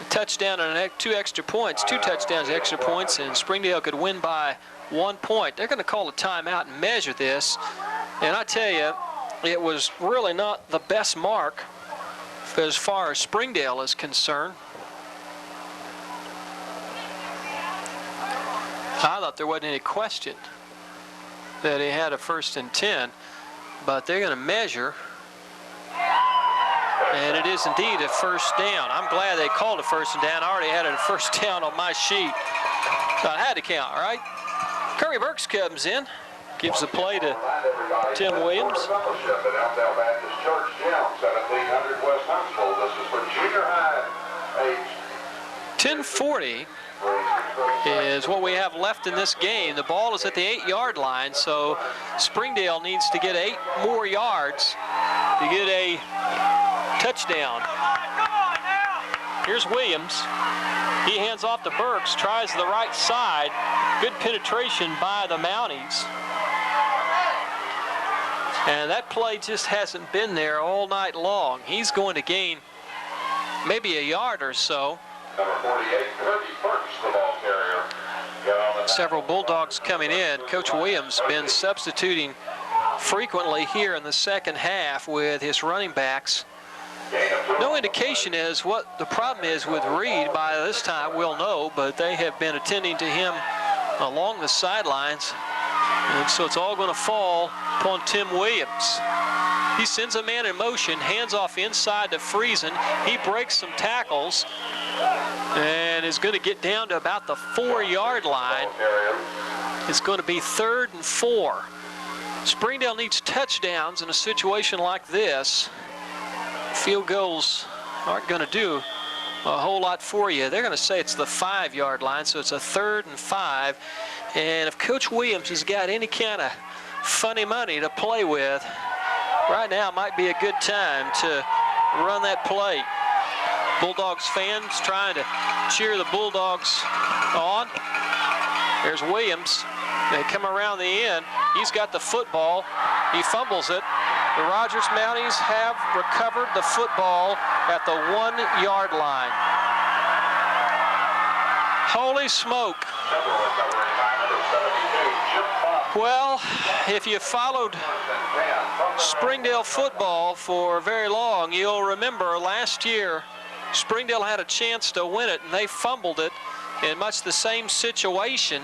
a touchdown and 2 extra points, 2 touchdowns, extra points, and Springdale could win by 1 point. They're going to call a timeout and measure this. And I tell you, it was really not the best mark as far as Springdale is concerned. I thought there wasn't any question that he had a 1st and 10, but they're going to measure, and it is indeed a 1st down. I'm glad they called a 1st and down. I already had a 1st down on my sheet, so I had to count, all right? Curry Burks comes in, gives the play to Tim Williams. 10:40 is what we have left in this game. The ball is at the 8-yard line, so Springdale needs to get 8 more yards to get a touchdown. Here's Williams. He hands off to Burks, tries the right side. Good penetration by the Mounties. And that play just hasn't been there all night long. He's going to gain maybe a yard or so. Number 48, Kirby Burks, the ball carrier. Several Bulldogs coming in. Coach Williams been substituting frequently here in the second half with his running backs. No indication as what the problem is with Reed. By this time we'll know, but they have been attending to him along the sidelines. And so it's all going to fall upon Tim Williams. He sends a man in motion, hands off inside to Friesen. He breaks some tackles and is going to get down to about the 4-yard line. It's going to be 3rd and 4. Springdale needs touchdowns in a situation like this. Field goals aren't going to do a whole lot for you. They're going to say it's the 5-yard line, so it's a 3rd and 5. And if Coach Williams has got any kind of funny money to play with, right now might be a good time to run that play. Bulldogs fans trying to cheer the Bulldogs on. There's Williams. They come around the end. He's got the football. He fumbles it. The Rogers Mounties have recovered the football at the 1-yard line. Holy smoke. Well, if you followed Springdale football for very long, you'll remember last year Springdale had a chance to win it and they fumbled it in much the same situation.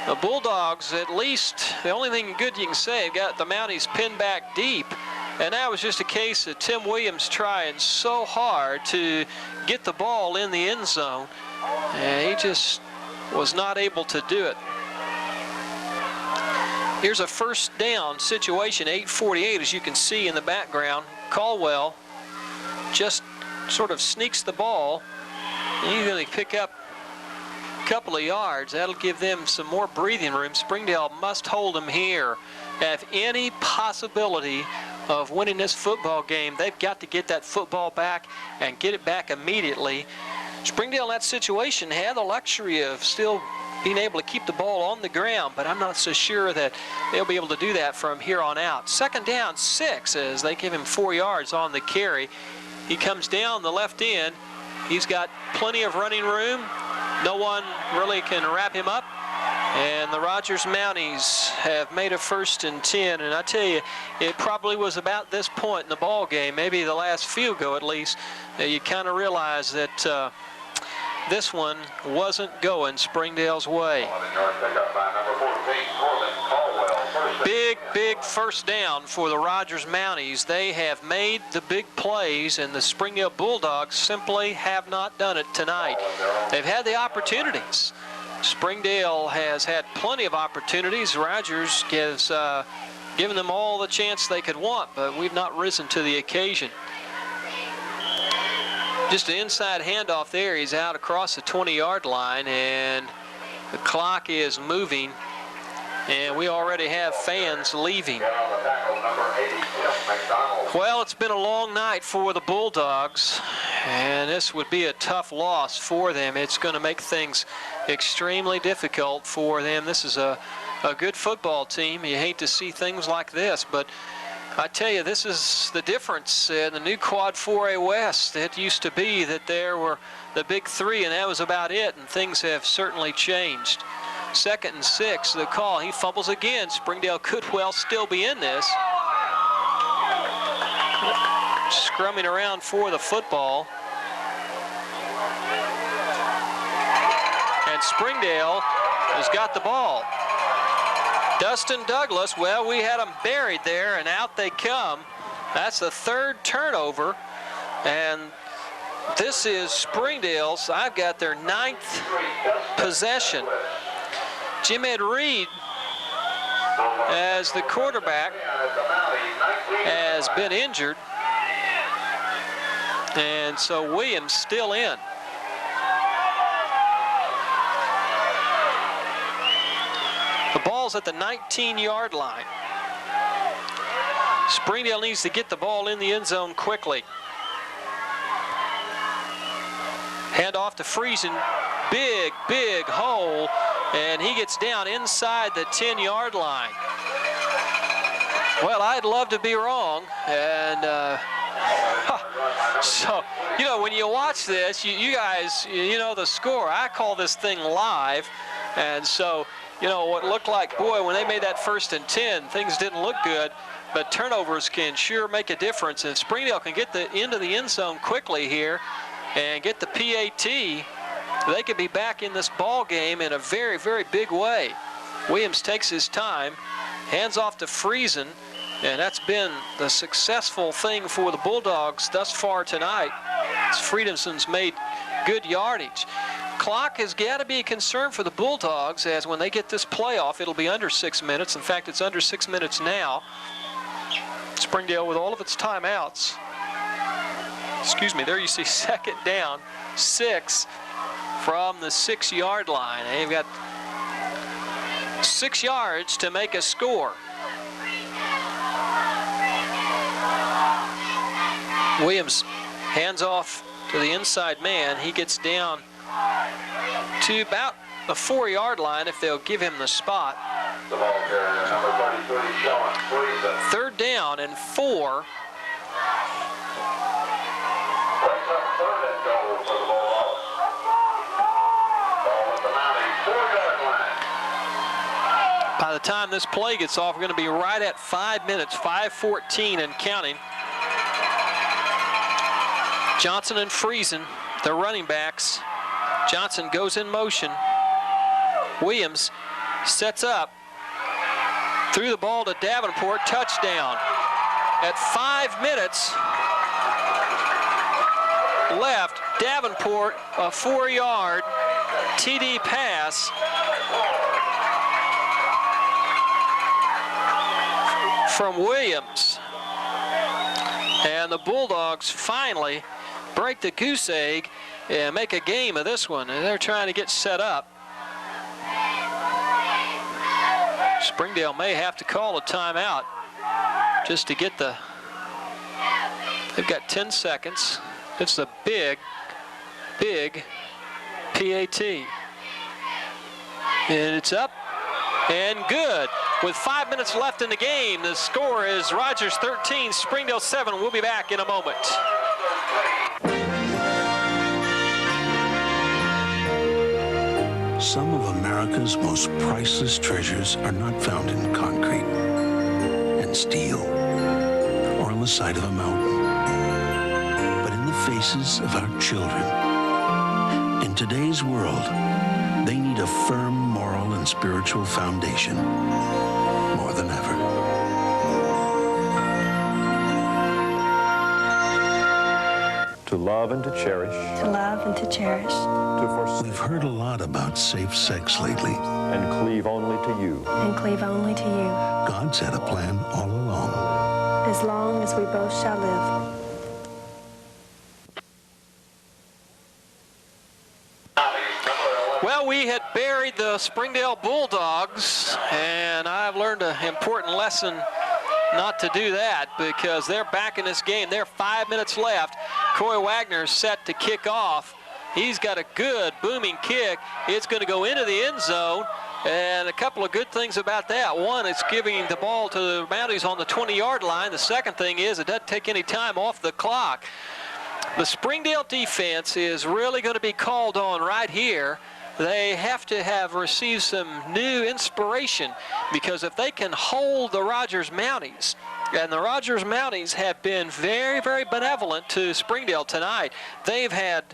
The Bulldogs, at least, the only thing good you can say, got the Mounties pinned back deep. And that was just a case of Tim Williams trying so hard to get the ball in the end zone. And he just was not able to do it. Here's a 1st down situation, 8:48, as you can see in the background. Caldwell just sort of sneaks the ball. He's going to pick up a couple of yards. That'll give them some more breathing room. Springdale must hold them here. Have any possibility of winning this football game, they've got to get that football back and get it back immediately. Springdale in that situation had the luxury of still being able to keep the ball on the ground, but I'm not so sure that they'll be able to do that from here on out. 2nd down, 6, as they give him 4 yards on the carry. He comes down the left end. He's got plenty of running room. No one really can wrap him up. And the Rogers Mounties have made a 1st and 10. And I tell you, it probably was about this point in the ball game, maybe the last field goal at least, that you kind of realize that this one wasn't going Springdale's way. Big first down for the Rogers Mounties. They have made the big plays, and the Springdale Bulldogs simply have not done it tonight. They've had the opportunities. Springdale has had plenty of opportunities. Rogers gives given them all the chance they could want, but we've not risen to the occasion. Just an inside handoff there. He's out across the 20-yard line, and the clock is moving, and we already have fans leaving. Well, it's been a long night for the Bulldogs, and this would be a tough loss for them. It's going to make things extremely difficult for them. This is a good football team. You hate to see things like this, but I tell you, this is the difference in the new Quad 4A West. It used to be that there were the big three, and that was about it, and things have certainly changed. 2nd and 6, the call. He fumbles again. Springdale could well still be in this. Scrumming around for the football. And Springdale has got the ball. Dustin Douglas, well, we had them buried there, and out they come. That's the 3rd turnover, and this is Springdale's. I've got their 9th possession. Jim Ed Reed, as the quarterback, has been injured, and so Williams still in. The ball's at the 19-yard line. Springdale needs to get the ball in the end zone quickly. Hand off to Friesen. Big hole, and he gets down inside the 10-yard line. Well, I'd love to be wrong, and so, you know, when you watch this, you guys, you know the score. I call this thing live, and so, you know, what looked like, boy, when they made that 1st and 10, things didn't look good, but turnovers can sure make a difference. And if Springdale can get into the end zone quickly here and get the PAT, they could be back in this ball game in a very, very big way. Williams takes his time, hands off to Friesen, and that's been the successful thing for the Bulldogs thus far tonight. Friedenson's made good yardage. Clock has got to be a concern for the Bulldogs, as when they get this playoff, it'll be under 6 minutes. In fact, it's under 6 minutes now. Springdale with all of its timeouts. Excuse me, there you see 2nd down, 6 from the 6-yard line. They've got 6 yards to make a score. Williams hands off to the inside man. He gets down to about the 4-yard line if they'll give him the spot. 3rd down and 4. By the time this play gets off, we're going to be right at 5 minutes, 5:14 and counting. Johnson and Friesen, the running backs. Johnson goes in motion. Williams sets up. Threw the ball to Davenport, touchdown. At 5 minutes left, Davenport, a 4-yard TD pass. From Williams. And the Bulldogs finally break the goose egg and make a game of this one. And they're trying to get set up. Springdale may have to call a timeout just to get the... They've got 10 seconds. It's a big PAT. And it's up and good. With 5 minutes left in the game, the score is Rogers 13, Springdale 7. We'll be back in a moment. Some of America's most priceless treasures are not found in concrete and steel or on the side of a mountain, but in the faces of our children and In today's world, they need a firm moral and spiritual foundation more than ever. To love and to cherish. To love and to cherish. To forsake. We've heard a lot about safe sex lately. And cleave only to you. And cleave only to you. God's had a plan all along. As long as we both shall live. Well, we had buried the Springdale Bulldogs, and I've learned an important lesson not to do that because they're back in this game. There are 5 minutes left. Coy Wagner's set to kick off. He's got a good booming kick. It's going to go into the end zone. And a couple of good things about that. One, it's giving the ball to the Mounties on the 20-yard line. The second thing is it doesn't take any time off the clock. The Springdale defense is really going to be called on right here. They have to have received some new inspiration because if they can hold the Rogers Mounties, and the Rogers Mounties have been very, very benevolent to Springdale tonight. They've had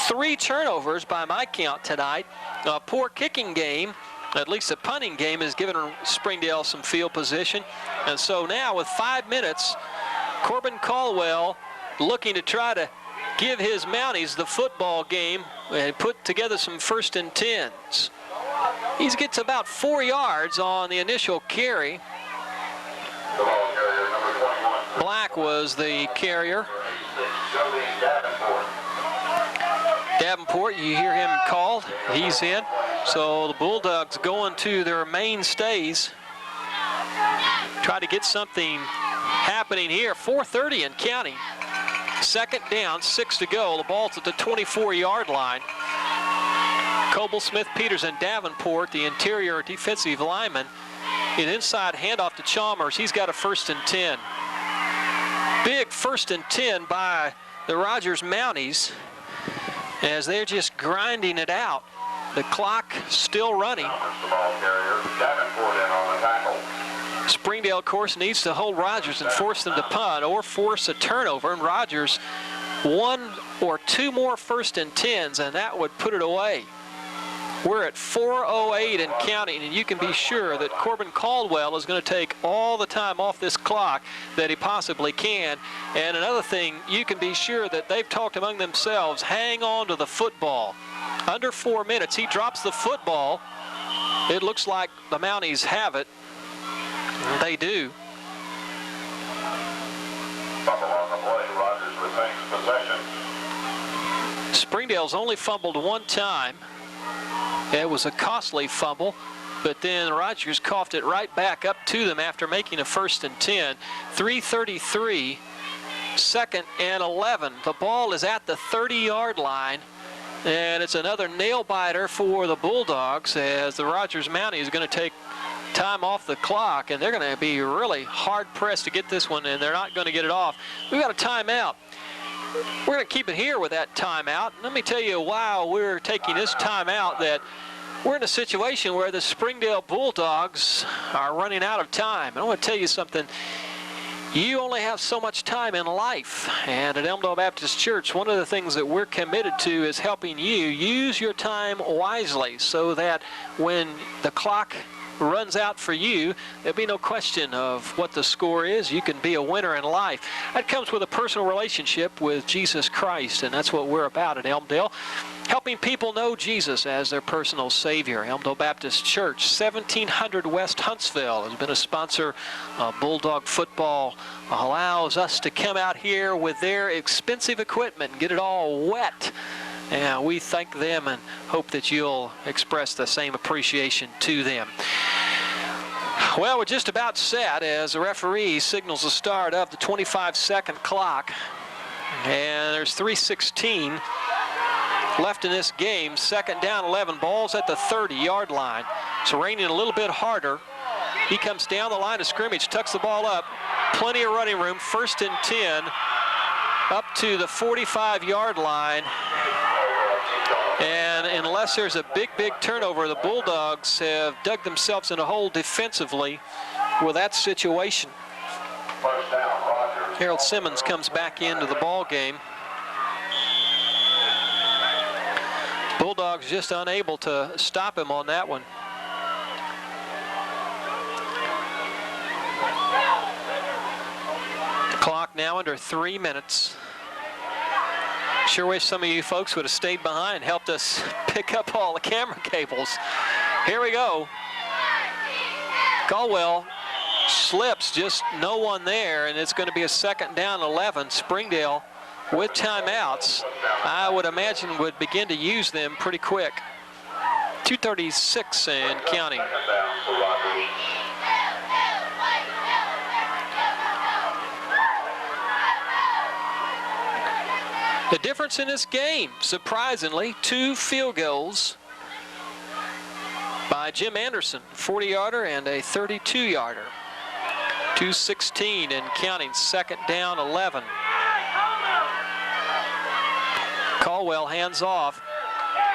3 turnovers by my count tonight. A poor kicking game, at least a punting game, has given Springdale some field position. And so now with 5 minutes, Corbin Caldwell looking to try to give his Mounties the football game and put together some 1st and 10s. He gets about 4 yards on the initial carry. Black was the carrier. Davenport, you hear him called. He's in. So the Bulldogs going to their mainstays. Try to get something happening here. 4:30 and counting. 2nd down, 6 to go. The ball's at the 24-yard line. Coble, Smith, Peters, and Davenport, the interior defensive lineman. An inside handoff to Chalmers. He's got a 1st and 10. Big 1st and 10 by the Rogers Mounties as they're just grinding it out. The clock still running. Springdale, of course, needs to hold Rogers and force them to punt or force a turnover. And Rogers 1 or 2 more 1st and 10s, and that would put it away. We're at 4:08 and counting, and you can be sure that Corbin Caldwell is going to take all the time off this clock that he possibly can. And another thing, you can be sure that they've talked among themselves, hang on to the football. Under 4 minutes, he drops the football. It looks like the Mounties have it. They do. Springdale's only fumbled 1 time. It was a costly fumble, but then Rogers coughed it right back up to them after making a 1st and 10. 3:33, 2nd and 11. The ball is at the 30-yard line, and it's another nail-biter for the Bulldogs as the Rogers Mountie is going to take time off the clock, and they're going to be really hard-pressed to get this one, and they're not going to get it off. We've got a timeout. We're going to keep it here with that timeout. Let me tell you why we're taking this timeout, that we're in a situation where the Springdale Bulldogs are running out of time. And I want to tell you something. You only have so much time in life. And at Elmdale Baptist Church, one of the things that we're committed to is helping you use your time wisely so that when the clock runs out for you, there'll be no question of what the score is. You can be a winner in life. That comes with a personal relationship with Jesus Christ, and that's what we're about at Elmdale, helping people know Jesus as their personal Savior. Elmdale Baptist Church, 1700 West Huntsville, has been a sponsor. Bulldog football allows us to come out here with their expensive equipment and get it all wet. And we thank them and hope that you'll express the same appreciation to them. Well, we're just about set as the referee signals the start of the 25-second clock. And there's 3:16 left in this game. 2nd down, 11. Ball's at the 30-yard line. It's raining a little bit harder. He comes down the line of scrimmage, tucks the ball up. Plenty of running room. 1st and 10 up to the 45-yard line. And unless there's a big turnover, the Bulldogs have dug themselves in a hole defensively with that situation. Harold Simmons comes back into the ball game. Bulldogs just unable to stop him on that one. Clock now under 3 minutes. Sure wish some of you folks would have stayed behind, helped us pick up all the camera cables. Here we go. Caldwell slips, just no one there, and it's going to be a 2nd down 11. Springdale with timeouts, I would imagine, would begin to use them pretty quick. 2:36 and counting. The difference in this game, surprisingly, 2 field goals by Jim Anderson, 40-yarder and a 32-yarder. 2:16 and counting, 2nd down 11. Caldwell hands off,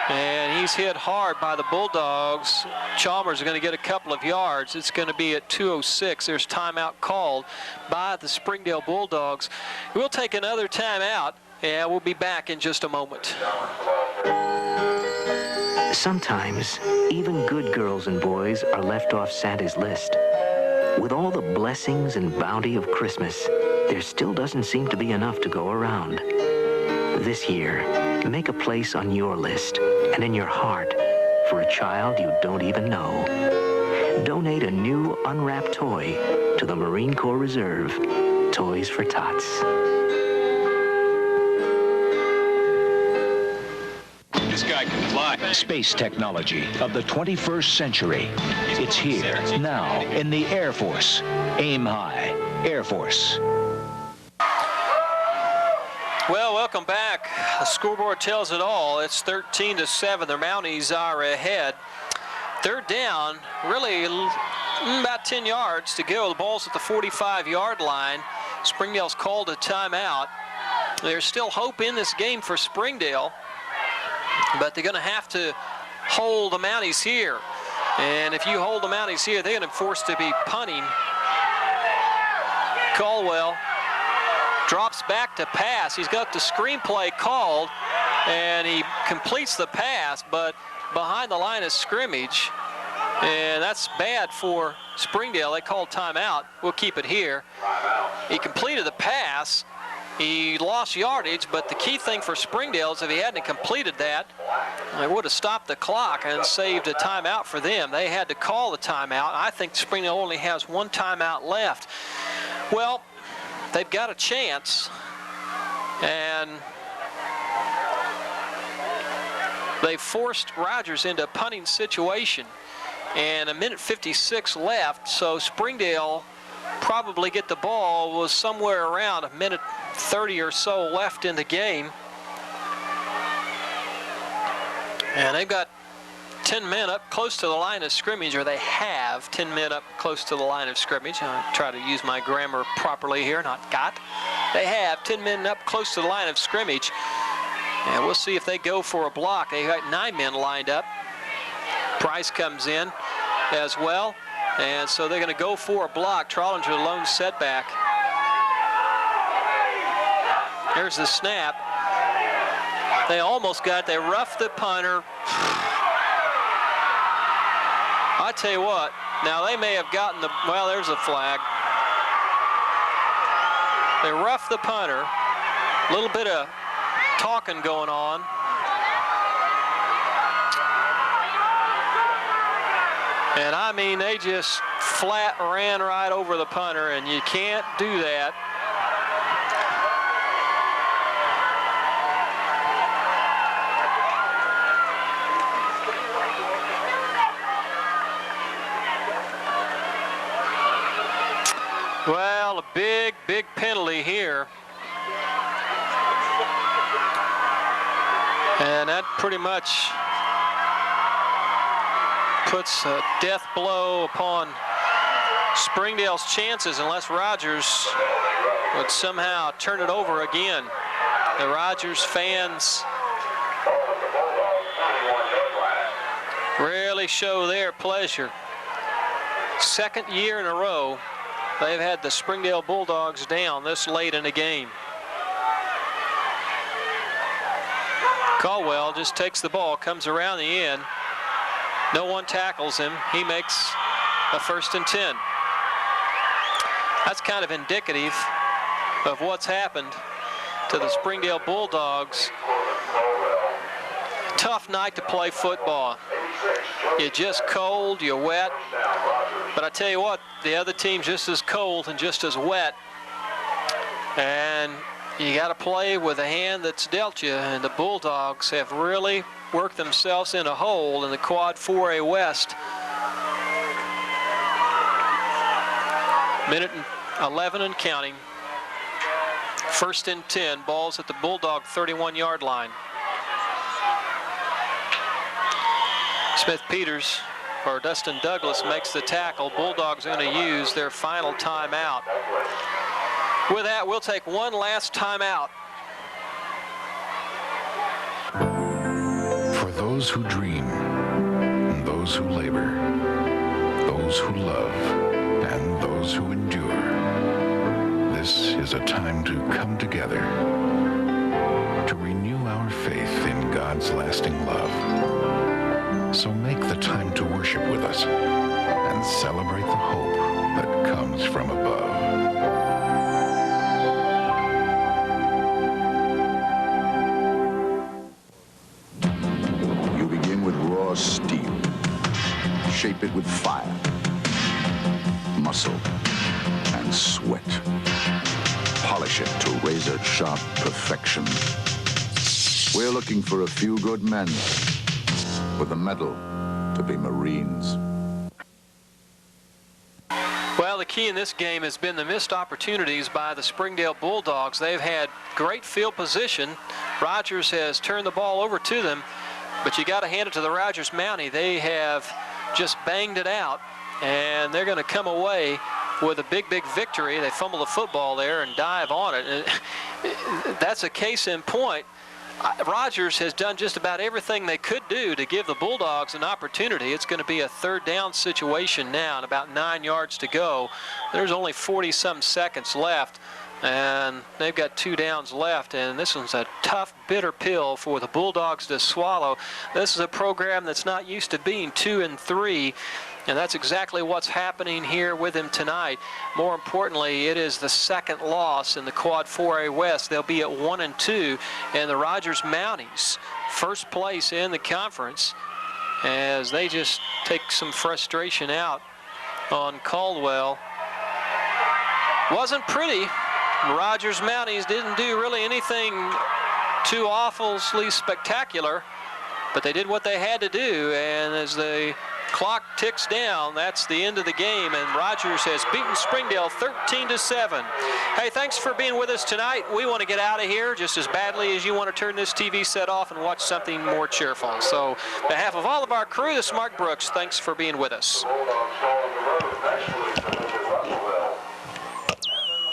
and he's hit hard by the Bulldogs. Chalmers is going to get a couple of yards. It's going to be at 2:06. There's timeout called by the Springdale Bulldogs. We'll take another timeout, and we'll be back in just a moment. Sometimes, even good girls and boys are left off Santa's list. With all the blessings and bounty of Christmas, there still doesn't seem to be enough to go around. This year, make a place on your list and in your heart for a child you don't even know. Donate a new unwrapped toy to the Marine Corps Reserve, Toys for Tots. This guy can fly. Space technology of the 21st century. It's here, now, in the Air Force. Aim high. Air Force. Well, welcome back. The scoreboard tells it all. It's 13-7. The Mounties are ahead. 3rd down, really about 10 yards to go. The ball's at the 45-yard line. Springdale's called a timeout. There's still hope in this game for Springdale, but they're going to have to hold the Mounties here. And if you hold the Mounties here, they're going to be forced to be punting. Caldwell drops back to pass. He's got the screenplay called, and he completes the pass, but behind the line of scrimmage. And that's bad for Springdale. They called timeout. We'll keep it here. He completed the pass. He lost yardage, but the key thing for Springdale is if he hadn't completed that, they would have stopped the clock and saved a timeout for them. They had to call the timeout. I think Springdale only has 1 timeout left. Well, they've got a chance, and they forced Rogers into a punting situation, and 1:56 left, so Springdale probably get the ball was somewhere around 1:30 or so left in the game, and they've got 10 men up close to the line of scrimmage, or they have 10 men up close to the line of scrimmage. I try to use my grammar properly here, not got. They have 10 men up close to the line of scrimmage, and we'll see if they go for a block. They got 9 men lined up. Price comes in as well, and so they're going to go for a block. Trollinger, the lone setback. There's the snap. They almost got it. They roughed the punter. I tell you what, now they may have gotten the, well, there's a flag. They roughed the punter. A little bit of talking going on. And I mean, they just flat ran right over the punter, and you can't do that. Well, a big, big penalty here. And that pretty much puts a death blow upon Springdale's chances unless Rogers would somehow turn it over again. The Rogers fans really show their pleasure. Second year in a row they've had the Springdale Bulldogs down this late in the game. Caldwell just takes the ball, comes around the end. No one tackles him. He makes a 1st and 10. That's kind of indicative of what's happened to the Springdale Bulldogs. Tough night to play football. You're just cold, you're wet. But I tell you what, the other team's just as cold and just as wet. And you got to play with a hand that's dealt you. And the Bulldogs have really worked themselves in a hole in the Quad 4A West. Minute and 11 and counting. 1st and 10. Ball's at the Bulldog 31-yard line. Smith-Peters, or Dustin Douglas, makes the tackle. Bulldogs going to use their final timeout. With that, we'll take one last timeout. For those who dream, those who labor, those who love, and those who endure, this is a time to come together, to renew our faith in God's lasting love. So make the time to worship with us and celebrate the hope that comes from above. You begin with raw steel. Shape it with fire, muscle, and sweat. Polish it to razor-sharp perfection. We're looking for a few good men with the mettle to be Marines. Well, the key in this game has been the missed opportunities by the Springdale Bulldogs. They've had great field position. Rogers has turned the ball over to them, but you got to hand it to the Rogers Mountie. They have just banged it out, and they're going to come away with a big victory. They fumble the football there and dive on it. And that's a case in point. Rogers has done just about everything they could do to give the Bulldogs an opportunity. It's going to be a 3rd down situation now and about 9 yards to go. There's only 40-some seconds left, and they've got 2 downs left, and this one's a tough, bitter pill for the Bulldogs to swallow. This is a program that's not used to being 2-3. And that's exactly what's happening here with him tonight. More importantly, it is the 2nd loss in the Quad 4A West. They'll be at 1-2, and the Rogers Mounties, 1st place in the conference, as they just take some frustration out on Caldwell. Wasn't pretty. Rogers Mounties didn't do really anything too awfully spectacular, but they did what they had to do, and as the clock ticks down, that's the end of the game, and Rogers has beaten Springdale 13-7. Hey, thanks for being with us tonight. We want to get out of here just as badly as you want to turn this TV set off and watch something more cheerful. So, on behalf of all of our crew, this is Mark Brooks. Thanks for being with us.